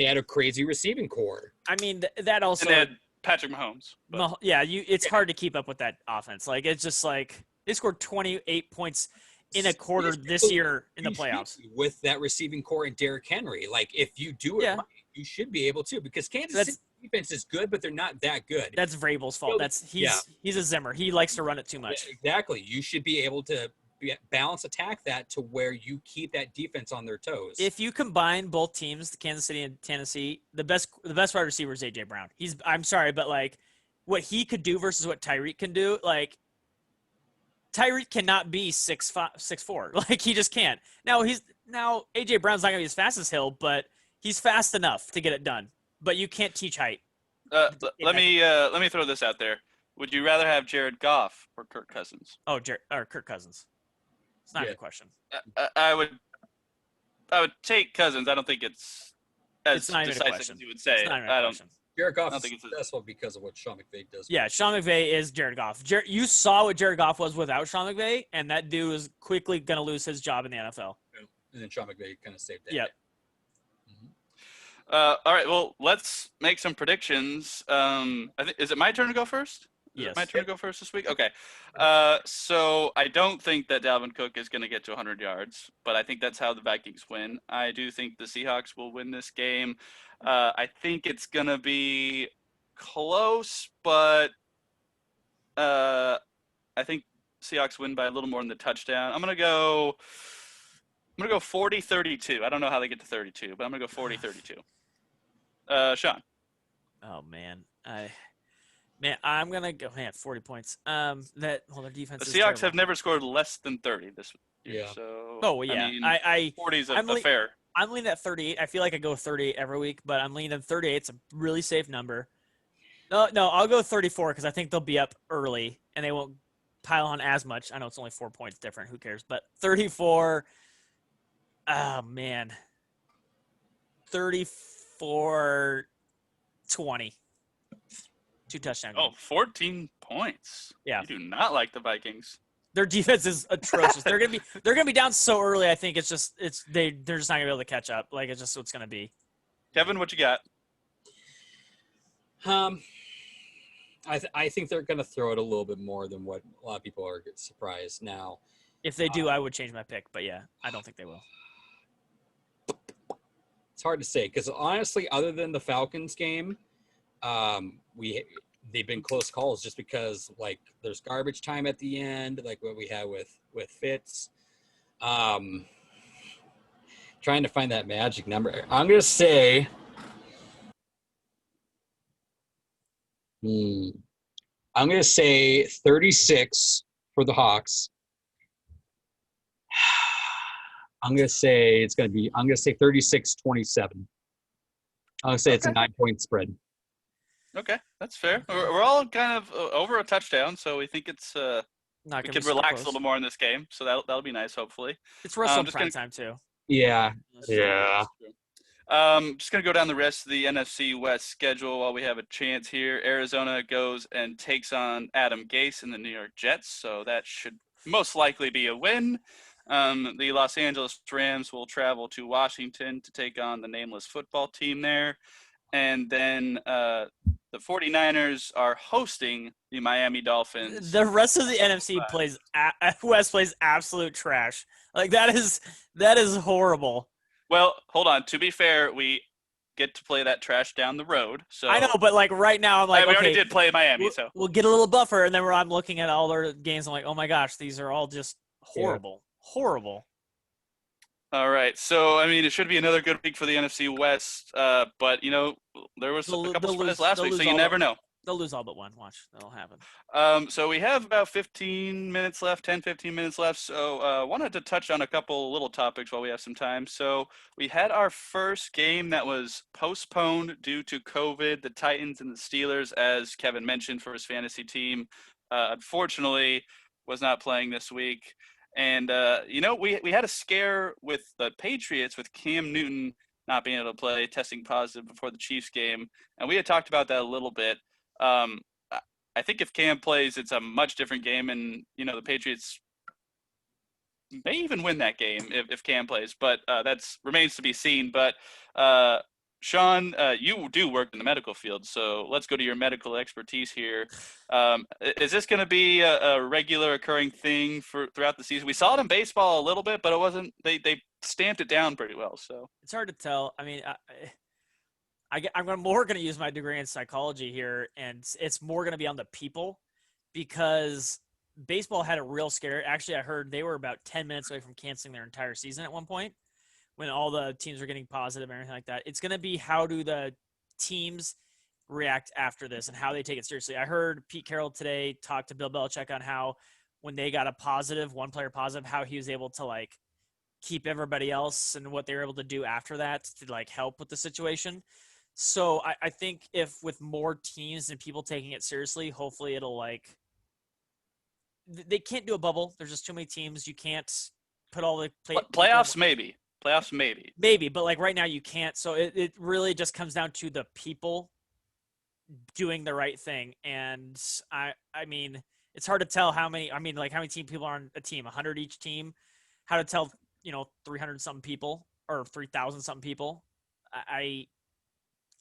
had a crazy receiving core. I mean, that also. And they had Patrick Mahomes. It's hard to keep up with that offense. Like it's just like they scored 28 points in a quarter this year in the playoffs with that receiving core and Derrick Henry. Like if you do it, right, you should be able to because Kansas City defense is good, but they're not that good. That's Vrabel's fault. He's a Zimmer. He likes to run it too much. Exactly. You should be able to balance attack that to where you keep that defense on their toes. If you combine both teams, Kansas City and Tennessee, the best wide receiver is AJ Brown. I'm sorry, but like what he could do versus what Tyreek can do, like Tyreek cannot be 6'4". Like he just can't. Now AJ Brown's not gonna be as fast as Hill, but he's fast enough to get it done. But you can't teach height. Let me throw this out there. Would you rather have Jared Goff or Kirk Cousins? Oh, Kirk Cousins. It's not a good question. I would take Cousins. I don't think it's as decisive as you would say. It's not a question. Jared Goff is successful because of what Sean McVay does. Yeah, Sean McVay is Jared Goff. You saw what Jared Goff was without Sean McVay, and that dude is quickly going to lose his job in the NFL. And then Sean McVay kind of saved that. Yep. All right, well, let's make some predictions. Is it my turn to go first? Is it my turn to go first this week? Okay. So I don't think that Dalvin Cook is going to get to 100 yards, but I think that's how the Vikings win. I do think the Seahawks will win this game. I think it's going to be close, but I think Seahawks win by a little more than the touchdown. I'm going to go 40-32. I don't know how they get to 32, but I'm going to go 40-32. Sean. Oh, man. I'm gonna go. 40 points. Their defense. The Seahawks have never scored less than 30 this year. Yeah. So. I mean, 40 is a fair. I'm leaning at 38. I feel like I go 38 every week, but I'm leaning 38. It's a really safe number. No, I'll go 34 because I think they'll be up early and they won't pile on as much. I know it's only 4 points different. Who cares? But 34. Oh man. 34-20. 2 touchdowns. 14 points. Yeah. You do not like the Vikings. Their defense is atrocious. They're gonna be down so early. I think they're just not gonna be able to catch up. Like it's just what's gonna be. Kevin, what you got? I think they're gonna throw it a little bit more than what a lot of people are surprised now. If they do, I would change my pick. But yeah, I don't think they will. It's hard to say because honestly, other than the Falcons game, they've been close calls just because like there's garbage time at the end, like what we had with Fitz. Trying to find that magic number. I'm gonna say I'm gonna say 36 for the Hawks. I'm gonna say 36-27. I'm gonna say it's a 9-point spread. Okay, that's fair. We're all kind of over a touchdown, so we think it's we can relax a little more in this game. So that'll be nice, hopefully. It's Russell prime time too. Yeah. Just gonna go down the rest of the NFC West schedule while we have a chance here. Arizona goes and takes on Adam Gase and the New York Jets, so that should most likely be a win. The Los Angeles Rams will travel to Washington to take on the nameless football team there. And then the 49ers are hosting the Miami Dolphins. The rest of the NFC West plays absolute trash. Like that is horrible. Well, hold on. To be fair, we get to play that trash down the road. So I know, but like right now, I'm like, we already okay, did play Miami, so we'll get a little buffer, and then I'm looking at all their games. I'm like, oh my gosh, these are all just horrible, horrible. all right. So I mean, it should be another good week for the NFC West. But there was a couple surprises last week, so you never know. They'll lose all but one. Watch, that'll happen. So we have about 15 minutes left, 10, 15 minutes left. So wanted to touch on a couple little topics while we have some time. So we had our first game that was postponed due to COVID, the Titans and the Steelers, as Kevin mentioned, for his fantasy team. Unfortunately, was not playing this week. And, we had a scare with the Patriots with Cam Newton not being able to play, testing positive before the Chiefs game. And we had talked about that a little bit. I think if Cam plays, it's a much different game, and the Patriots may even win that game if Cam plays, but that's remains to be seen. But Sean, you do work in the medical field, so let's go to your medical expertise here. Is this going to be a regular occurring thing throughout the season? We saw it in baseball a little bit, but it wasn't. They stamped it down pretty well. So it's hard to tell. I mean, I'm more going to use my degree in psychology here, and it's more going to be on the people, because baseball had a real scare. Actually, I heard they were about 10 minutes away from canceling their entire season at one point when all the teams were getting positive and everything like that. It's going to be how do the teams react after this and how they take it seriously. I heard Pete Carroll today talk to Bill Belichick on how when they got a positive, one player positive, how he was able to like keep everybody else and what they were able to do after that to like help with the situation. So I think if with more teams and people taking it seriously, hopefully it'll like – they can't do a bubble. There's just too many teams. You can't put all the playoffs maybe. Playoffs maybe. Maybe, but like right now you can't. So it really just comes down to the people doing the right thing. And I mean, it's hard to tell how many team people are on a team, 100 each team. How to tell, 300 something people or 3,000 something people.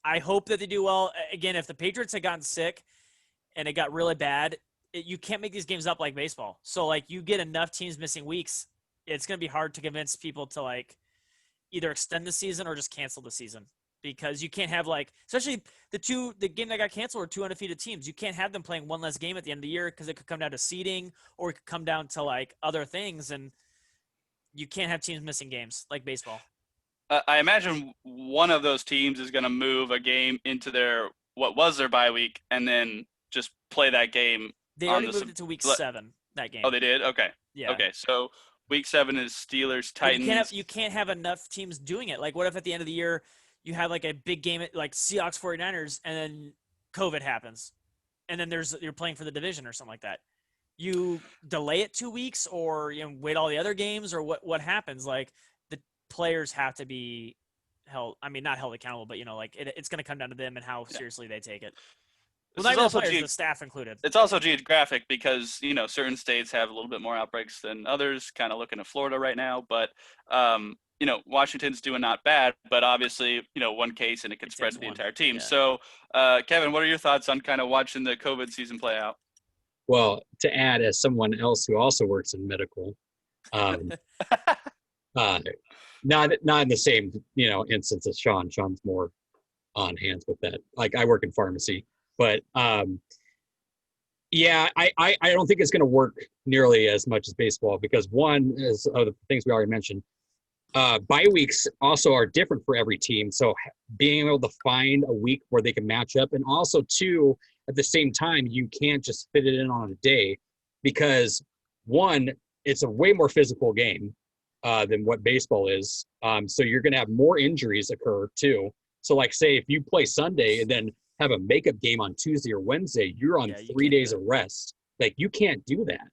I hope that they do well. Again, if the Patriots had gotten sick and it got really bad, you can't make these games up like baseball. So, like, you get enough teams missing weeks, it's going to be hard to convince people to, like, either extend the season or just cancel the season. Because you can't have, like, especially the game that got canceled were two undefeated teams. You can't have them playing one less game at the end of the year because it could come down to seeding or it could come down to, like, other things. And you can't have teams missing games like baseball. I imagine one of those teams is going to move a game into what was their bye week and then just play that game. They already moved it to week 7, that game. Oh, they did? Okay. Yeah. Okay, so week 7 is Steelers, Titans. You can't have enough teams doing it. Like, what if at the end of the year you have, like, a big game like Seahawks 49ers and then COVID happens and then you're playing for the division or something like that? You delay it 2 weeks or wait all the other games or what happens? Like, the players have to be held – I mean, not held accountable, but, it's going to come down to them and how seriously they take it. Well, not even the players, the staff included. It's also geographic because, certain states have a little bit more outbreaks than others, kind of looking at Florida right now. But, Washington's doing not bad, but obviously, one case and it could spread to the entire team. Yeah. So, Kevin, what are your thoughts on kind of watching the COVID season play out? Well, to add, as someone else who also works in medical, not in the same, instance as Sean. Sean's more on hands with that. Like, I work in pharmacy. But, I don't think it's going to work nearly as much as baseball because one is of the things we already mentioned. Bye weeks also are different for every team. So being able to find a week where they can match up, and also two, at the same time, you can't just fit it in on a day because one, it's a way more physical game than what baseball is. So you're going to have more injuries occur too. So like say if you play Sunday and then have a makeup game on Tuesday or Wednesday, you're on 3 days of rest. Like you can't do that,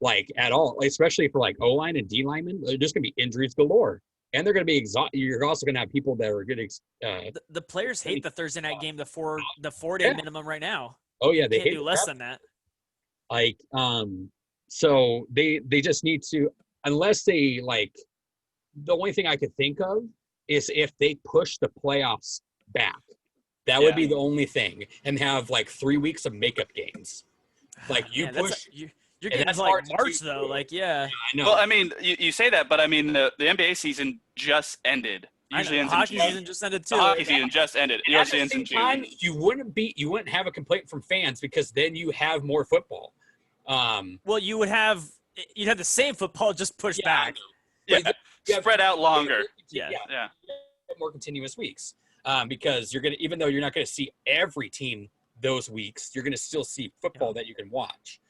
like at all, especially for like O-line and D-linemen. There's going to be injuries galore, and they're going to be exhausted. You're also going to have people that are getting. The players hate the Thursday night game, the 4-day minimum right now. Oh yeah, they can't do less than that. Like, so they just need to, unless they like. The only thing I could think of is if they push the playoffs back. That would be the only thing, and have like 3 weeks of makeup games. Like you're getting into like March though. Like I know. Well, I mean, you say that, but I mean the NBA season just ended usually ends hockey in June. season just ended The too. hockey season just ended. It At usually the ends same in June. time, you wouldn't have a complaint from fans because then you have more football. Well, you'd have the same football just pushed Yeah, I back. know. Yeah, But you have- spread out longer. Yeah. Yeah. more continuous weeks because you're gonna, even though you're not going to see every team those weeks, you're going to still see football that you can watch.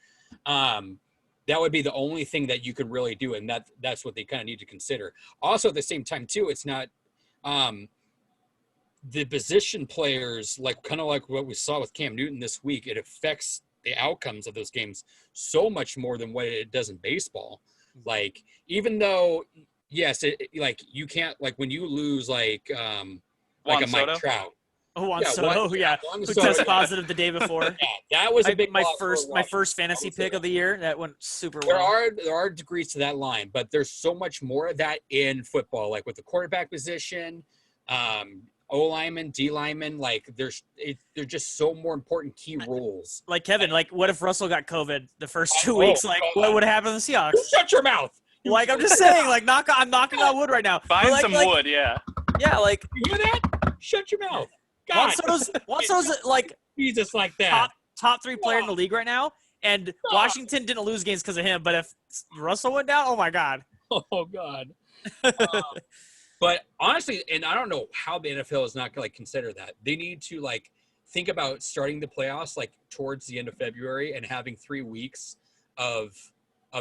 That would be the only thing that you could really do, and that's what they kind of need to consider. Also, at the same time, too, it's not the position players, like kind of like what we saw with Cam Newton this week. It affects the outcomes of those games so much more than what it does in baseball. Like, even though, yes, like you can't, like when you lose like a Juan Mike Soto? Trout. Oh, Juan Soto, Juan who Soto, tested positive the day before. Yeah, that was a big my loss for first Washington. fantasy pick of the year that went super There well. are degrees to that line, but there's so much more of that in football, like with the quarterback position, O lineman, D lineman, like they're just so more important key roles. Like Kevin, like what if Russell got COVID the first 2 weeks? Like what would happen to the Seahawks? Shut your mouth. Like I'm just saying, like I'm knocking on wood right now. Find But some like, wood, yeah. Yeah, like You hear that? Shut your mouth. Juan God, Soto's like Jesus, like that. top 3 player in the league right now, and Washington didn't lose games because of him. But if Russell went down, oh my God. Oh God. But honestly, and I don't know how the NFL is not going to like consider that. They need to like think about starting the playoffs like towards the end of February and having 3 weeks of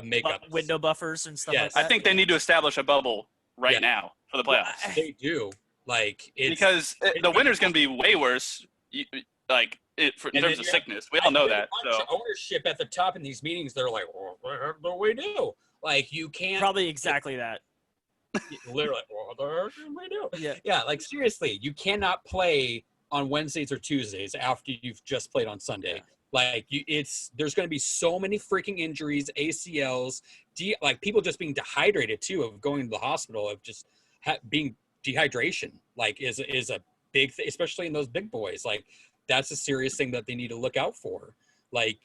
makeup Window buffers and stuff Yes. like that. I think they need to establish a bubble right now for the playoffs. They do. Like it's Because the winter's going to be way worse, in And terms then of you have- sickness. We all know that. A bunch So of ownership at the top in these meetings, they're like, well, what do we do? Like you can't Probably exactly that. literally, what the heck do we do? Yeah. Yeah, like seriously, you cannot play on Wednesdays or Tuesdays after you've just played on Sunday. Yeah. Like there's going to be so many freaking injuries, ACLs, like people just being dehydrated too, of going to the hospital, of just being dehydration. Like is a big thing, especially in those big boys. Like that's a serious thing that they need to look out for. Like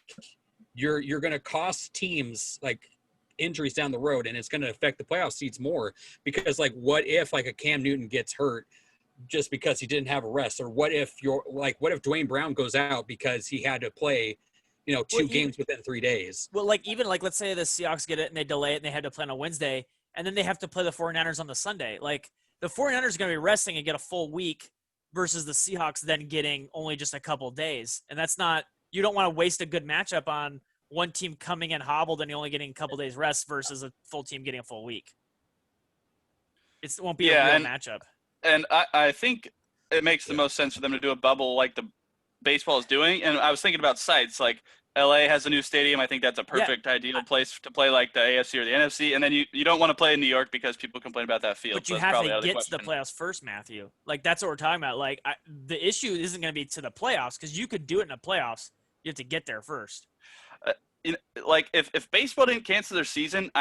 you're going to cost teams like injuries down the road, and it's going to affect the playoff seeds more, because like what if like a Cam Newton gets hurt just because he didn't have a rest, or what if Dwayne Brown goes out because he had to play two games within 3 days. Well, like even like let's say the Seahawks get it and they delay it and they had to play on a Wednesday, and then they have to play the 49ers on the Sunday. Like the 49ers are going to be resting and get a full week versus the Seahawks then getting only just a couple days. And that's not, you don't want to waste a good matchup on one team coming in hobbled and you only getting a couple days rest versus a full team getting a full week. It won't be a real matchup. And I think it makes the most sense for them to do a bubble like the baseball is doing. And I was thinking about sites like LA has a new stadium. I think that's a perfect ideal place to play like the AFC or the NFC. And then you don't want to play in New York because people complain about that field. But you so have probably to out of the get to the question. playoffs first, Matthew. Like that's what we're talking about. Like the issue isn't going to be to the playoffs because you could do it in the playoffs. You have to get there first. Like if baseball didn't cancel their season,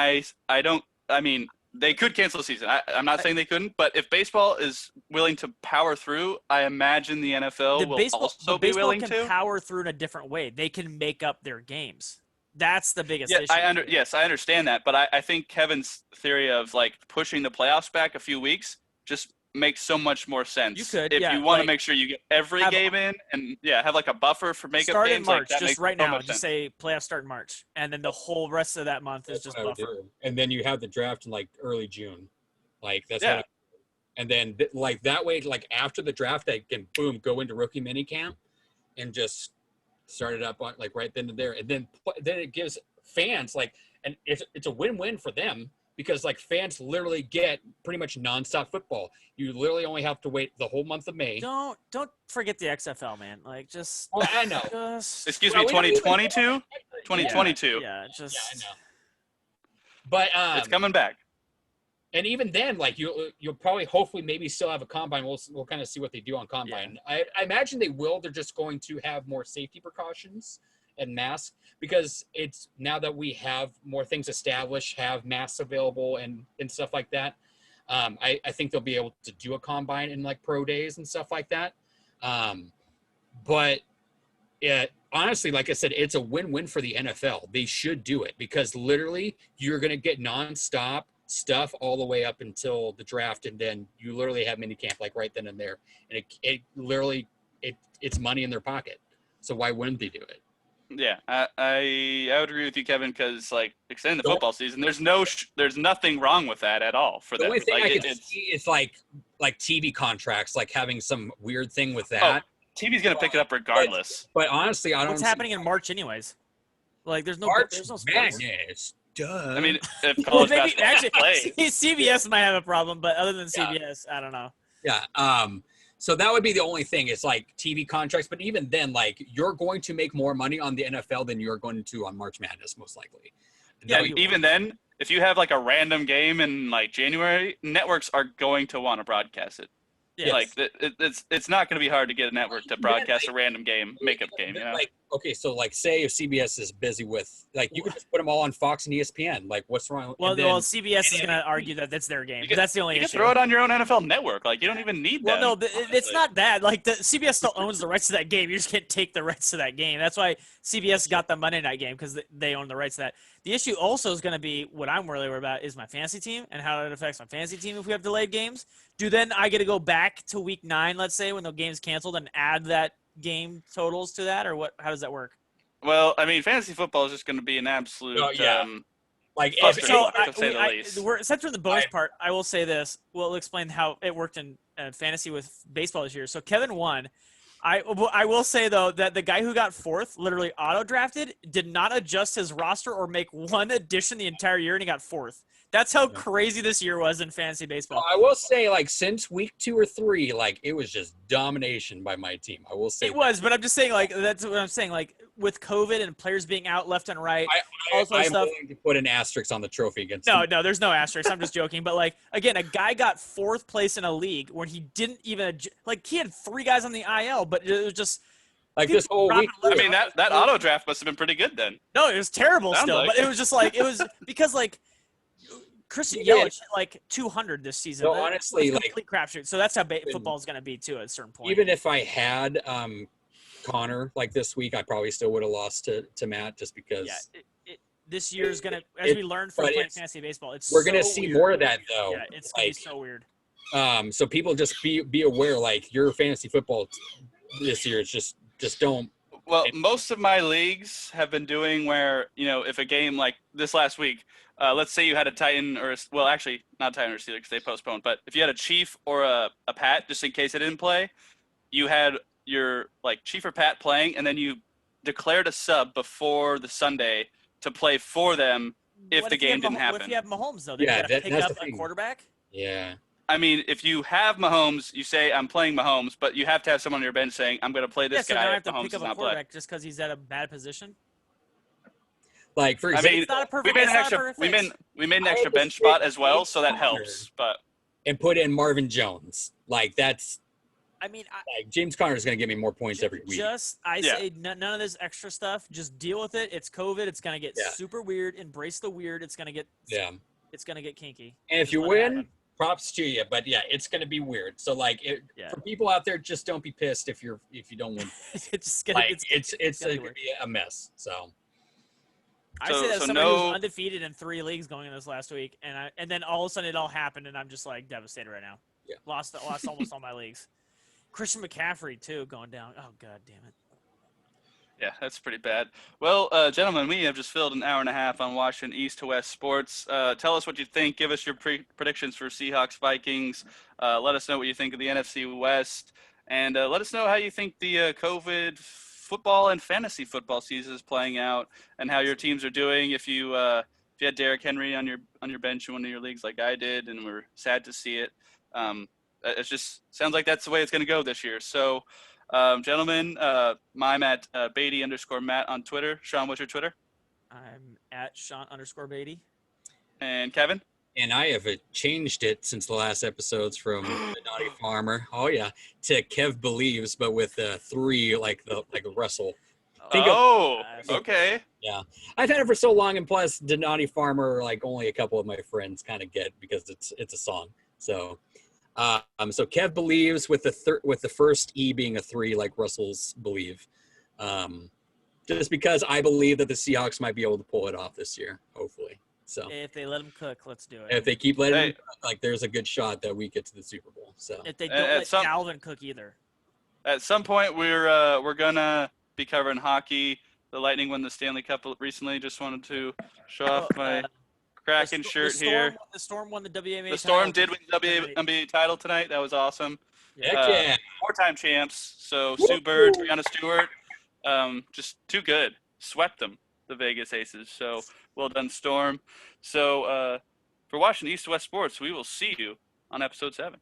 they could cancel the season. I'm not saying they couldn't, but if baseball is willing to power through, I imagine the NFL will also be willing to. Baseball can power through in a different way. They can make up their games. That's the biggest issue. Yes, I understand that, but I think Kevin's theory of like pushing the playoffs back a few weeks just makes so much more sense. You could, if yeah, you want to like, make sure you get every game in, and have like a buffer for makeup start games. in March, like that just makes right so now. much Just sense. say playoffs start in March, and then the whole rest of that month is just what I would buffer. do. And then you have the draft in like early June. Like that's Yeah. what and then like that way, like after the draft, they can boom go into rookie mini camp and just start it up on like right then and there, and then it gives fans like, and it's a win-win for them, because like fans literally get pretty much nonstop football. You literally only have to wait the whole month of May. Don't forget the XFL, man. Like just. Oh, I know. Just, Excuse Well, me, we don't even- 2022, 2022. yeah, just. Yeah, I know. But It's coming back. and even then, like you'll probably hopefully maybe still have a combine. We'll kind of see what they do on combine. I imagine they will. They're just going to have more safety precautions and masks, because it's now that we have more things established, have masks available and stuff like that. I think they'll be able to do a combine in like pro days and stuff like that. But honestly, like I said, it's a win-win for the NFL. They should do it, because literally you're going to get nonstop stuff all the way up until the draft, and then you literally have minicamp like right then and there, and it literally it's money in their pocket. So why wouldn't they do it? Yeah, I would agree with you, Kevin, because like extending the football season, there's nothing wrong with that at all for The them. only thing Like, I could see is like TV contracts, like having some weird thing with oh, that. TV's gonna pick it up regardless. But honestly, I don't. What's happening in March, anyways? Like, there's no March sports. Madness. Duh. I mean, if Well, college maybe basketball actually, plays, CBS might have a problem, but other than CBS, I don't know. Yeah. So that would be the only thing. It's like TV contracts, but even then, like you're going to make more money on the NFL than you're going to on March Madness, most likely. Yeah, and even then, if you have like a random game in like January, networks are going to want to broadcast it. Yes. Like it's not going to be hard to get a network to broadcast a random game, makeup game. You know? Like, okay, so like say if CBS is busy with, like, you could just put them all on Fox and ESPN. Like, what's wrong? Well, And then- CBS is going to argue that that's their game. You can- That's the only you can issue. throw it on your own NFL network. Like you don't even need Well, them. no, but it's honestly. not that. Like, the CBS still owns the rights to that game. You just can't take the rights to that game. That's why CBS got the Monday night game, because they own the rights to that. The issue also is going to be what I'm really worried about is my fantasy team and how it affects my fantasy team if we have delayed games. Do then I get to go back to week 9, let's say, when the game's canceled, and add that game totals to that, or what? How does that work? Well, I mean, fantasy football is just going to be an absolute. Oh, yeah. Like, Buster. if, So, to say the least. since we're in the bonus part, I will say this. We'll explain how it worked in fantasy with baseball this year. So Kevin won. I will say, though, that the guy who got 4th, literally auto-drafted, did not adjust his roster or make one addition the entire year, and he got 4th. That's how crazy this year was in fantasy baseball. I will say, like, since week 2 or 3, like, it was just domination by my team. I will say It was, but I'm just saying, like, that's what I'm saying. Like, with COVID and players being out left and right, all sorts of I'm stuff. willing to put an asterisk on the trophy against No, there's no asterisk. I'm just joking. But, like, again, a guy got 4th place in a league where he didn't even – like, he had 3 guys on the IL, but it was just – like this whole week. I mean, that auto draft must have been pretty good then. No, it was terrible Sounds still. like But it was just like – it was because, like, Christian Yelich hit, like, 200 this season. So honestly, it's a like, complete crapshoot. So that's how football is going to be, too, at a certain point. even if I had Connor like this week, I probably still would have lost to Matt, just because. Yeah, this year is going to, as we learned from playing fantasy baseball, we're going to see more of that, though. Yeah, it's going to be so weird. So people just be aware, like, your fantasy football this year is just don't. Well, most of my leagues have been doing where, you know, if a game like this last week, let's say you had a Titan actually not Titan or Steeler because they postponed, but if you had a Chief or a Pat, just in case it didn't play, you had your like Chief or Pat playing, and then you declared a sub before the Sunday to play for them if the game didn't happen. What if you have Mahomes, though? Then Yeah, you got to pick that's up the a thing. quarterback? Yeah. I mean, if you have Mahomes, you say, I'm playing Mahomes, but you have to have someone on your bench saying, I'm going to play this so now I guy have if to Mahomes pick does up a not play. quarterback just because he's at a bad position? Like, for I example, mean, It's not a perfect, we made it's an not a extra perfect we fix. made an I extra bench understand spot as well, James so that Conner. helps. But and put in Marvin Jones. Like, that's I mean, like James Conner is going to give me more points every week. Yeah. say none of this extra stuff. Just deal with it. It's COVID. It's going to get Yeah. super weird. Embrace the weird. It's going to get It's going to get kinky. And if Just you let it win, happen. props to you. But yeah, it's going to be weird. So like, Yeah. for people out there, just don't be pissed if you don't win. it's just gonna, Like, it's gonna be going to be a mess. So I So- say that so somebody who's no- undefeated in 3 leagues going in this last week, and then all of a sudden it all happened, and I'm just like devastated right now. Yeah. Lost almost all my leagues. Christian McCaffrey too going down. Oh god damn it. yeah, that's pretty bad. Well, gentlemen, we have just filled an hour and a half on watching East to West sports. Tell us what you think. Give us your predictions for Seahawks, Vikings. Let us know what you think of the NFC West. And let us know how you think the COVID football and fantasy football season is playing out and how your teams are doing. If you had Derrick Henry on your bench in one of your leagues like I did, and we're sad to see it. It just sounds like that's the way it's going to go this year. So, gentlemen, I'm at Beatty_Matt on Twitter. Sean, what's your Twitter? I'm at Sean_Beatty. And Kevin? and I have changed it since the last episodes from the Naughty Farmer. Oh yeah, to Kev Believes, but with 3 like a Russell. Think of- Okay. Yeah, I've had it for so long, and plus the Naughty Farmer, like only a couple of my friends kind of get because it's a song. So, so Kev Believes with the first E being a 3, like Russell's Believe, just because I believe that the Seahawks might be able to pull it off this year, hopefully. So If they let them cook, let's do and it. if they keep letting Hey. them cook, like there's a good shot that we get to the Super Bowl. So If they At don't let some- Dalvin cook either. At some point, we're gonna be covering hockey. The Lightning won the Stanley Cup recently. Just wanted to show off my Kraken shirt here. The Storm won the WNBA The Storm title. did win the WNBA title tonight. That was awesome. heck yeah. 4-time champs. So Sue Bird, Brianna Stewart, just too good. Swept them, the Vegas Aces. So well done, Storm. So for watching East West Sports, we will see you on episode 7.